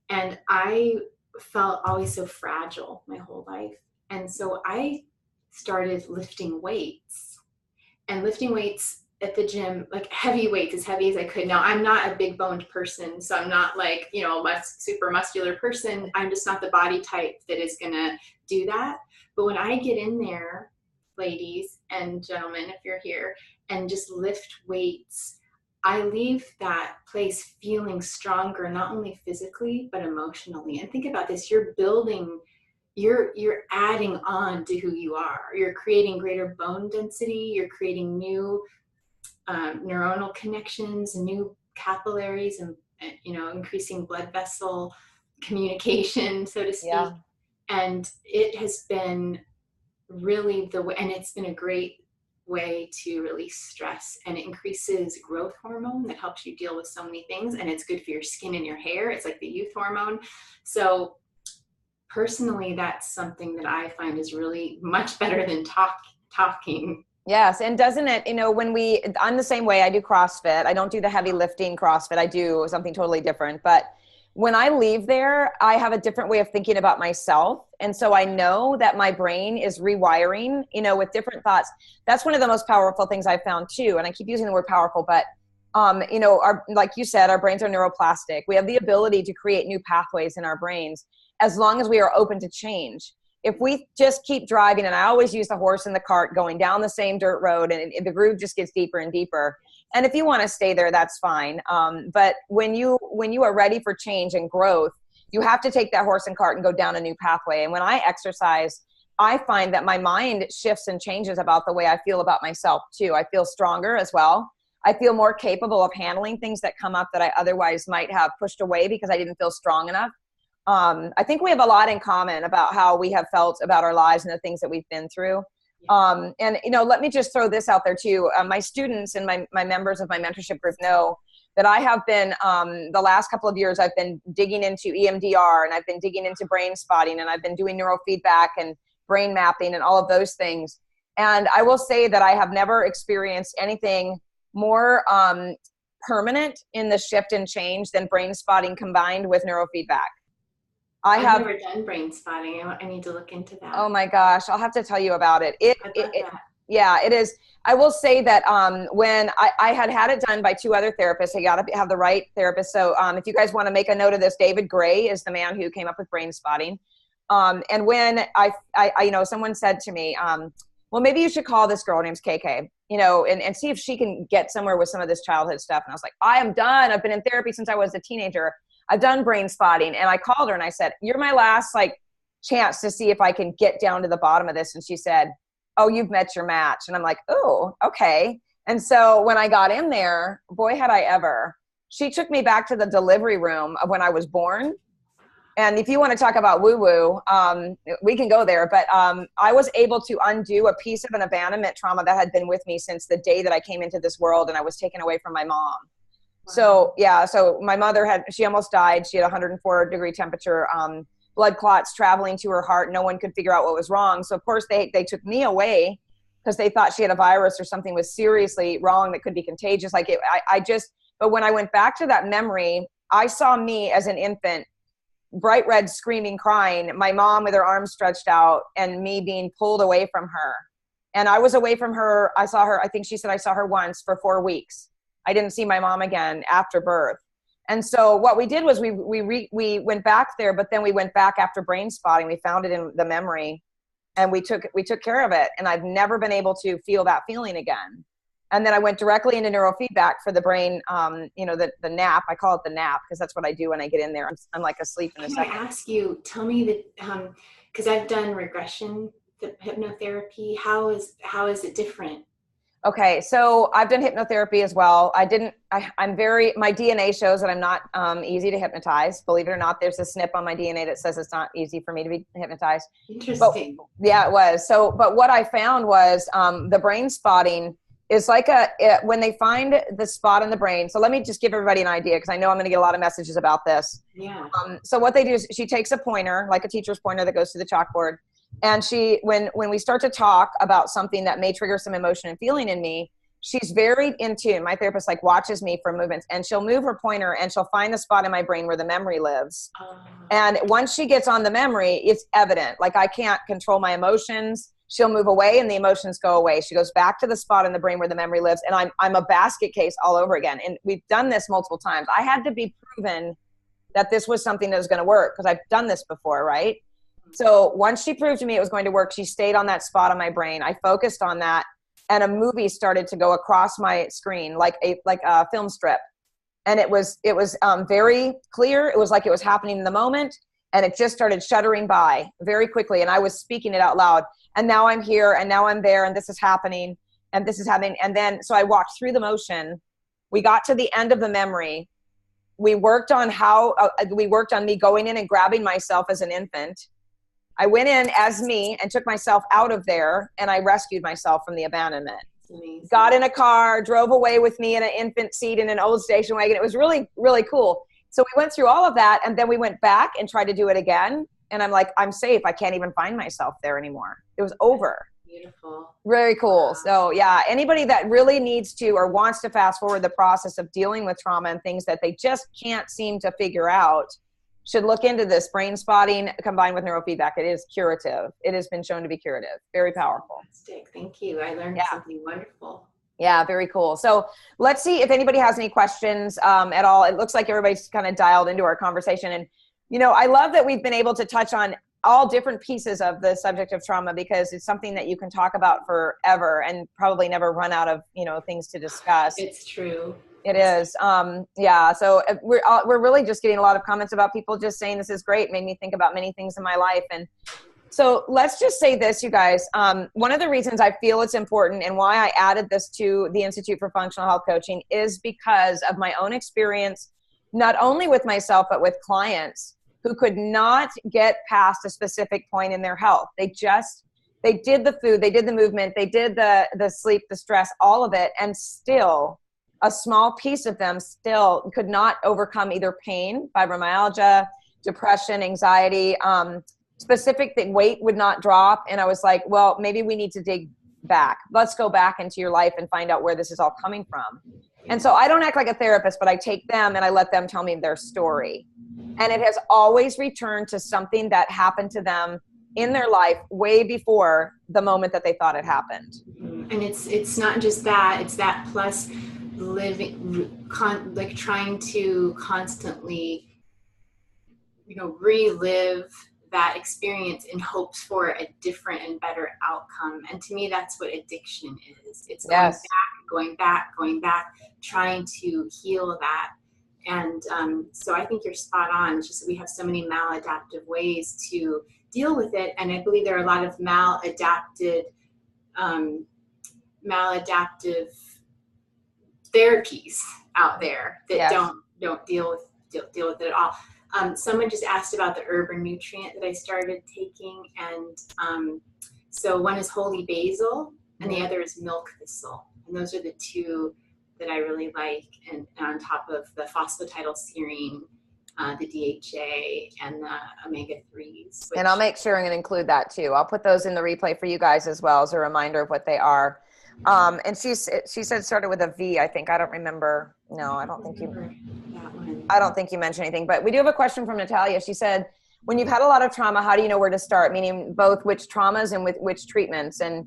And I felt always so fragile my whole life. And so I started lifting weights and lifting weights at the gym, like heavy weights, as heavy as I could. Now, I'm not a big boned person, so I'm not like, you know, a super muscular person. I'm just not the body type that is going to do that. But when I get in there, ladies and gentlemen, if you're here, and just lift weights, I leave that place feeling stronger, not only physically, but emotionally. And think about this, you're building, you're adding on to who you are. You're creating greater bone density, you're creating new neuronal connections, new capillaries, and you know, increasing blood vessel communication, so to speak. Yeah. And it has been really the way, and it's been a great way to release stress, and it increases growth hormone that helps you deal with so many things, and it's good for your skin and your hair. It's like the youth hormone. So personally, that's something that I find is really much better than talking. Yes. And doesn't it, you know, I'm the same way. I do CrossFit. I don't do the heavy lifting CrossFit. I do something totally different. But when I leave there, I have a different way of thinking about myself. And so I know that my brain is rewiring, you know, with different thoughts. That's one of the most powerful things I've found too. And I keep using the word powerful, but you know, like you said, our brains are neuroplastic. We have the ability to create new pathways in our brains as long as we are open to change. If we just keep driving, and I always use the horse and the cart going down the same dirt road, and the groove just gets deeper and deeper. And if you want to stay there, that's fine. But when you are ready for change and growth, you have to take that horse and cart and go down a new pathway. And when I exercise, I find that my mind shifts and changes about the way I feel about myself too. I feel stronger as well. I feel more capable of handling things that come up that I otherwise might have pushed away because I didn't feel strong enough. I think we have a lot in common about how we have felt about our lives and the things that we've been through. And, you know, let me just throw this out there too. My students and my members of my mentorship group know that I have been, the last couple of years, I've been digging into EMDR, and I've been digging into brain spotting, and I've been doing neurofeedback and brain mapping and all of those things. And I will say that I have never experienced anything more permanent in the shift and change than brain spotting combined with neurofeedback. I've never done brain spotting. I need to look into that. Oh my gosh, I'll have to tell you about it. Yeah, it is. I will say that when I had it done by 2 other therapists, I got to have the right therapist. So if you guys want to make a note of this, David Gray is the man who came up with brain spotting. And when I you know, someone said to me, well, maybe you should call this girl, her name's KK, you know, and see if she can get somewhere with some of this childhood stuff. And I was like, I am done. I've been in therapy since I was a teenager. I've done brain spotting. And I called her and I said, you're my last chance to see if I can get down to the bottom of this. And she said, oh, you've met your match. And I'm like, oh, okay. And so when I got in there, boy, had I ever, she took me back to the delivery room of when I was born. And if you want to talk about woo-woo, we can go there. But I was able to undo a piece of an abandonment trauma that had been with me since the day that I came into this world and I was taken away from my mom. So yeah, so my mother she almost died. She had 104-degree temperature, blood clots traveling to her heart. No one could figure out what was wrong. So of course they took me away because they thought she had a virus or something was seriously wrong that could be contagious. But when I went back to that memory, I saw me as an infant, bright red, screaming, crying, my mom with her arms stretched out and me being pulled away from her. And I was away from her. I saw her, I think she said I saw her once for 4 weeks. I didn't see my mom again after birth. And so what we did was we went back there, but then we went back after brain spotting. We found it in the memory and we took care of it. And I've never been able to feel that feeling again. And then I went directly into neurofeedback for the brain, you know, the nap. I call it the nap because that's what I do when I get in there. I'm like asleep in a second. Can I ask you, tell me that, because I've done regression hypnotherapy. How is it different? Okay, so I've done hypnotherapy as well. My DNA shows that I'm not easy to hypnotize. Believe it or not, there's a SNP on my DNA that says it's not easy for me to be hypnotized. Interesting. But, yeah, it was. So, but what I found was the brain spotting is when they find the spot in the brain. So let me just give everybody an idea because I know I'm going to get a lot of messages about this. Yeah. So what they do is she takes a pointer, like a teacher's pointer that goes to the chalkboard. And when we start to talk about something that may trigger some emotion and feeling in me, she's very in tune. My therapist like watches me for movements, and she'll move her pointer and she'll find the spot in my brain where the memory lives. And once she gets on the memory, it's evident. Like I can't control my emotions. She'll move away and the emotions go away. She goes back to the spot in the brain where the memory lives. And I'm a basket case all over again. And we've done this multiple times. I had to be proven that this was something that was going to work because I've done this before, right? So once she proved to me it was going to work, she stayed on that spot on my brain. I focused on that, and a movie started to go across my screen like a film strip. And it was very clear. It was like it was happening in the moment, and it just started shuddering by very quickly. And I was speaking it out loud. And now I'm here, and now I'm there, and this is happening, and this is happening. And then, so I walked through the motion. We got to the end of the memory. We worked on me going in and grabbing myself as an infant. I went in as me and took myself out of there, and I rescued myself from the abandonment. Got in a car, drove away with me in an infant seat in an old station wagon. It was really, really cool. So we went through all of that, and then we went back and tried to do it again. And I'm like, I'm safe. I can't even find myself there anymore. It was over. Beautiful. Very cool. So yeah, anybody that really needs to or wants to fast forward the process of dealing with trauma and things that they just can't seem to figure out should look into this brain spotting combined with neurofeedback. It is curative. It has been shown to be curative. Very powerful. Fantastic. Thank you. I learned something wonderful. Yeah, very cool. So let's see if anybody has any questions at all. It looks like everybody's kind of dialed into our conversation. And, I love that we've been able to touch on all different pieces of the subject of trauma because it's something that you can talk about forever and probably never run out of, things to discuss. It's true. It is. Yeah. So we're really just getting a lot of comments about people just saying this is great. Made me think about many things in my life. And so let's just say this, you guys. One of the reasons I feel it's important and why I added this to the Institute for Functional Health Coaching is because of my own experience, not only with myself, but with clients who could not get past a specific point in their health. They did the food, they did the movement, they did the sleep, the stress, all of it. And still a small piece of them still could not overcome either pain, fibromyalgia, depression, anxiety, specific thing, weight would not drop. And I was like, well, maybe we need to dig back. Let's go back into your life and find out where this is all coming from. And so I don't act like a therapist, but I take them and I let them tell me their story. And it has always returned to something that happened to them in their life way before the moment that they thought it happened. And it's not just that, it's that plus trying to constantly, relive that experience in hopes for a different and better outcome. And to me, that's what addiction is. It's going back, trying to heal that. And so I think you're spot on. It's just that we have so many maladaptive ways to deal with it. And I believe there are a lot of maladaptive therapies out there that don't deal with it at all. Someone just asked about the herb nutrient that I started taking, and so one is holy basil and the other is milk thistle, and those are the two that I really like, and on top of the phosphatidylserine, the DHA, and the omega-3s. And I'll make sure I'm going to include that too. I'll put those in the replay for you guys as well as a reminder of what they are. And she said started with a V, I think. I don't remember. No, I don't think you mentioned anything. But we do have a question from Natalia. She said, when you've had a lot of trauma, how do you know where to start? Meaning both which traumas and with which treatments. And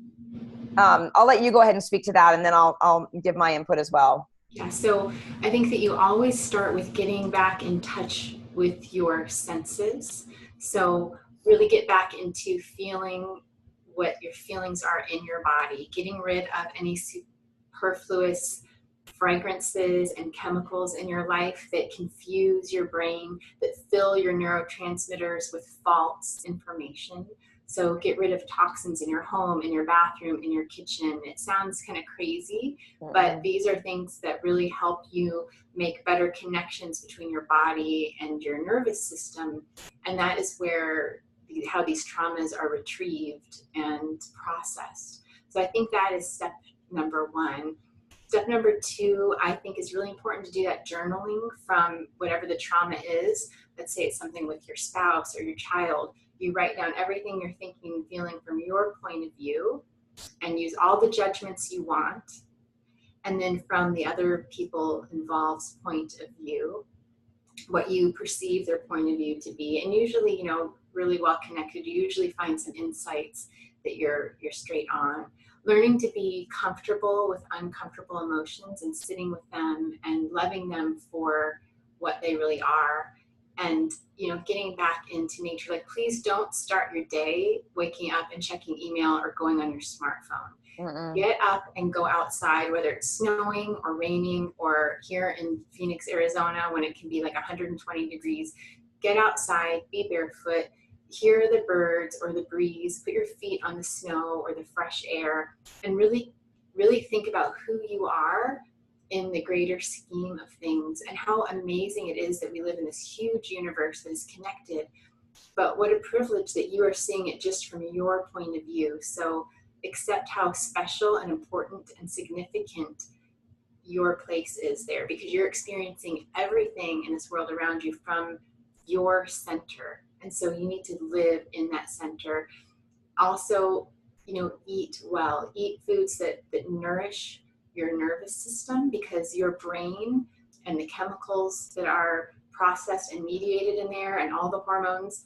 I'll let you go ahead and speak to that, and then I'll give my input as well. Yeah, so I think that you always start with getting back in touch with your senses. So really get back into feeling what your feelings are in your body, getting rid of any superfluous fragrances and chemicals in your life that confuse your brain, that fill your neurotransmitters with false information. So get rid of toxins in your home, in your bathroom, in your kitchen. It sounds kind of crazy, but these are things that really help you make better connections between your body and your nervous system. And that is how these traumas are retrieved and processed. So I think that is step number one. Step number two, I think, is really important to do that journaling from whatever the trauma is. Let's say it's something with your spouse or your child. You write down everything you're thinking and feeling from your point of view and use all the judgments you want. And then from the other people involved's point of view, what you perceive their point of view to be. And usually, you know, really well connected, you usually find some insights that you're straight on. Learning to be comfortable with uncomfortable emotions and sitting with them and loving them for what they really are. And, you know, getting back into nature. Like, please don't start your day waking up and checking email or going on your smartphone. Get up and go outside, whether it's snowing or raining, or here in Phoenix, Arizona, when it can be like 120 degrees. Get outside, be barefoot, hear the birds or the breeze, put your feet on the snow or the fresh air, and really, really think about who you are in the greater scheme of things, and how amazing it is that we live in this huge universe that is connected. But what a privilege that you are seeing it just from your point of view. So accept how special and important and significant your place is there, because you're experiencing everything in this world around you from your center. And so you need to live in that center. Also, you know, eat well, eat foods that nourish your nervous system, because your brain and the chemicals that are processed and mediated in there and all the hormones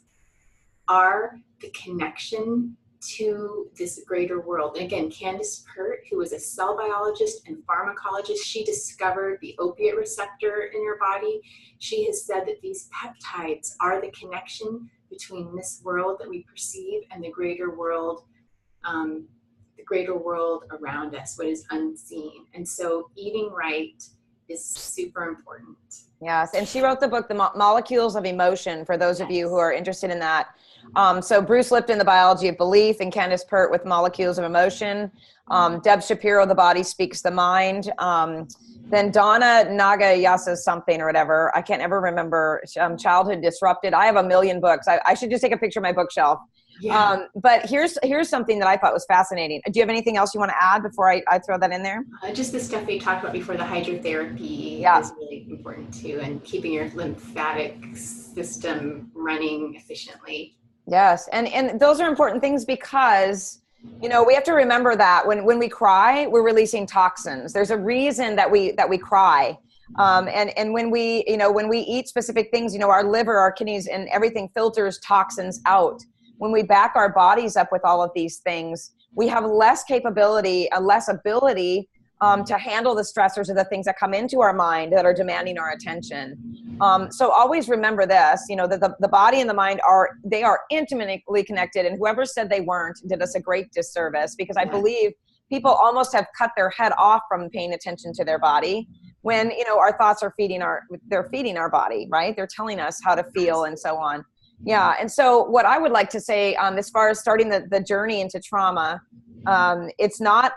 are the connection to this greater world. And again, Candace Pert, who was a cell biologist and pharmacologist, she discovered the opiate receptor in your body. She has said that these peptides are the connection between this world that we perceive and the greater world around us, what is unseen. And so eating right is super important. Yes, and she wrote the book, The Molecules of Emotion, for those of you who are interested in that. So Bruce Lipton, The Biology of Belief, and Candace Pert with Molecules of Emotion. Deb Shapiro, The Body Speaks the Mind. Then Donna Nagayasa something or whatever. I can't ever remember. Childhood Disrupted. I have a million books. I should just take a picture of my bookshelf. Yeah. But here's something that I thought was fascinating. Do you have anything else you want to add before I throw that in there? Just the stuff we talked about before, the hydrotherapy is really important too, and keeping your lymphatic system running efficiently. Yes, and those are important things, because, you know, we have to remember that when we cry, we're releasing toxins. There's a reason that we cry. And when we eat specific things, you know, our liver, our kidneys, and everything filters toxins out. When we back our bodies up with all of these things, we have less capability, less ability to handle the stressors or the things that come into our mind that are demanding our attention. So always remember this, you know, that the body and the mind are intimately connected, and whoever said they weren't did us a great disservice, because I believe people almost have cut their head off from paying attention to their body, when, you know, our thoughts are feeding our body, right? They're telling us how to feel and so on. Yeah. And so what I would like to say, as far as starting the journey into trauma, it's not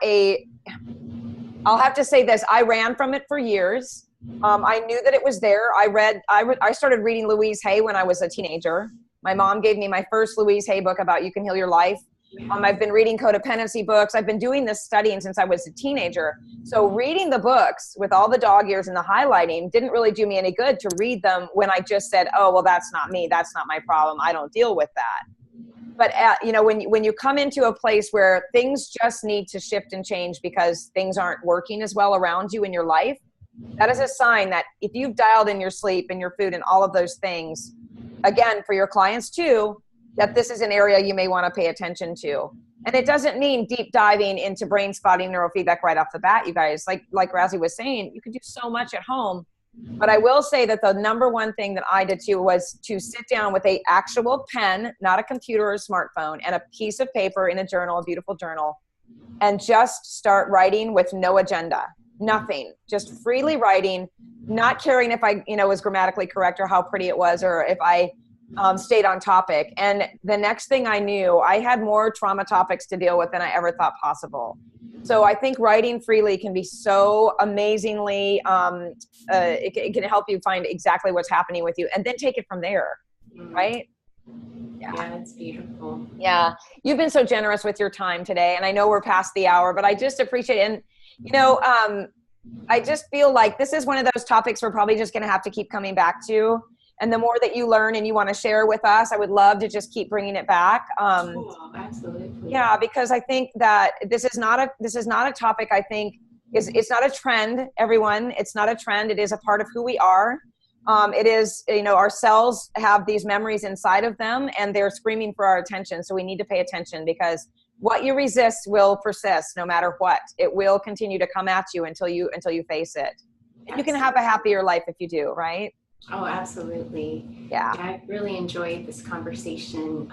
I'll have to say this. I ran from it for years. I knew that it was there. I started reading Louise Hay when I was a teenager. My mom gave me my first Louise Hay book about You Can Heal Your Life. I've been reading codependency books. I've been doing this studying since I was a teenager. So reading the books with all the dog ears and the highlighting didn't really do me any good to read them when I just said, oh, well, that's not me. That's not my problem. I don't deal with that. But you know, when you come into a place where things just need to shift and change because things aren't working as well around you in your life, that is a sign that if you've dialed in your sleep and your food and all of those things, again, for your clients too, that this is an area you may want to pay attention to. And it doesn't mean deep diving into brain spotting neurofeedback right off the bat, you guys. Like Razi was saying, you can do so much at home. But I will say that the number one thing that I did too was to sit down with a actual pen, not a computer or a smartphone, and a piece of paper in a journal, a beautiful journal, and just start writing with no agenda, nothing, just freely writing, not caring if I, you know, was grammatically correct or how pretty it was, or if I stayed on topic. And the next thing I knew, I had more trauma topics to deal with than I ever thought possible. So I think writing freely can be so amazingly, it can help you find exactly what's happening with you, and then take it from there, right? Yeah, that's beautiful. Yeah, you've been so generous with your time today, and I know we're past the hour, but I just appreciate it. And, you know, I just feel like this is one of those topics we're probably just going to have to keep coming back to. And the more that you learn and you want to share with us, I would love to just keep bringing it back. Oh, absolutely. Yeah, because I think that this is not a topic, I think, it's not a trend, everyone. It's not a trend. It is a part of who we are. It is, our cells have these memories inside of them and they're screaming for our attention. So we need to pay attention, because what you resist will persist no matter what. It will continue to come at you until you face it. And you can have a happier life if you do, right? Oh, absolutely. Yeah. I really enjoyed this conversation.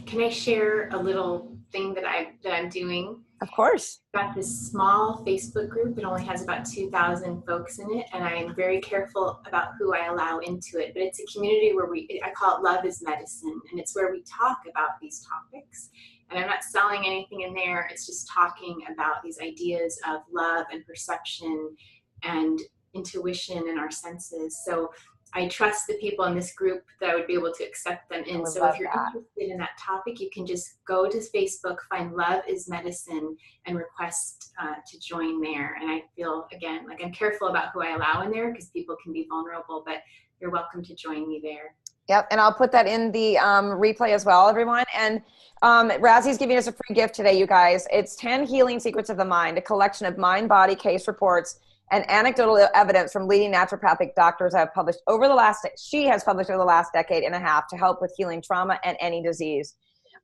Can I share a little thing that I'm doing? Of course. I've got this small Facebook group. It only has about 2,000 folks in it, and I'm very careful about who I allow into it. But it's a community where I call it Love is Medicine, and it's where we talk about these topics. And I'm not selling anything in there. It's just talking about these ideas of love and perception and intuition and our senses. So I trust the people in this group that I would be able to accept them in. So if you're interested in that topic, you can just go to Facebook, find Love is Medicine, and request to join there. And I feel, again, like I'm careful about who I allow in there, because people can be vulnerable, but you're welcome to join me there. Yep, and I'll put that in the replay as well, everyone. And Razi's giving us a free gift today, you guys. It's 10 Healing Secrets of the Mind, a collection of mind-body case reports and anecdotal evidence from leading naturopathic doctors she has published over the last decade and a half to help with healing trauma and any disease.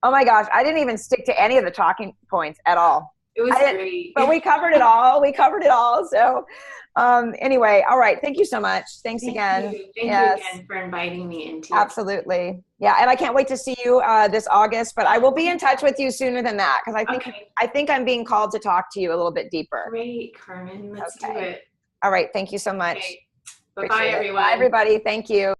Oh my gosh, I didn't even stick to any of the talking points at all. It was great. But we covered it all. So anyway, all right. Thank you so much. Thank you again for inviting me into it. Absolutely. Yeah. And I can't wait to see you this August, but I will be in touch with you sooner than that, because I think I'm being called to talk to you a little bit deeper. Great, Carmen. Let's do it. All right. Thank you so much. Okay. Bye-bye, everyone. Bye, everybody. Thank you.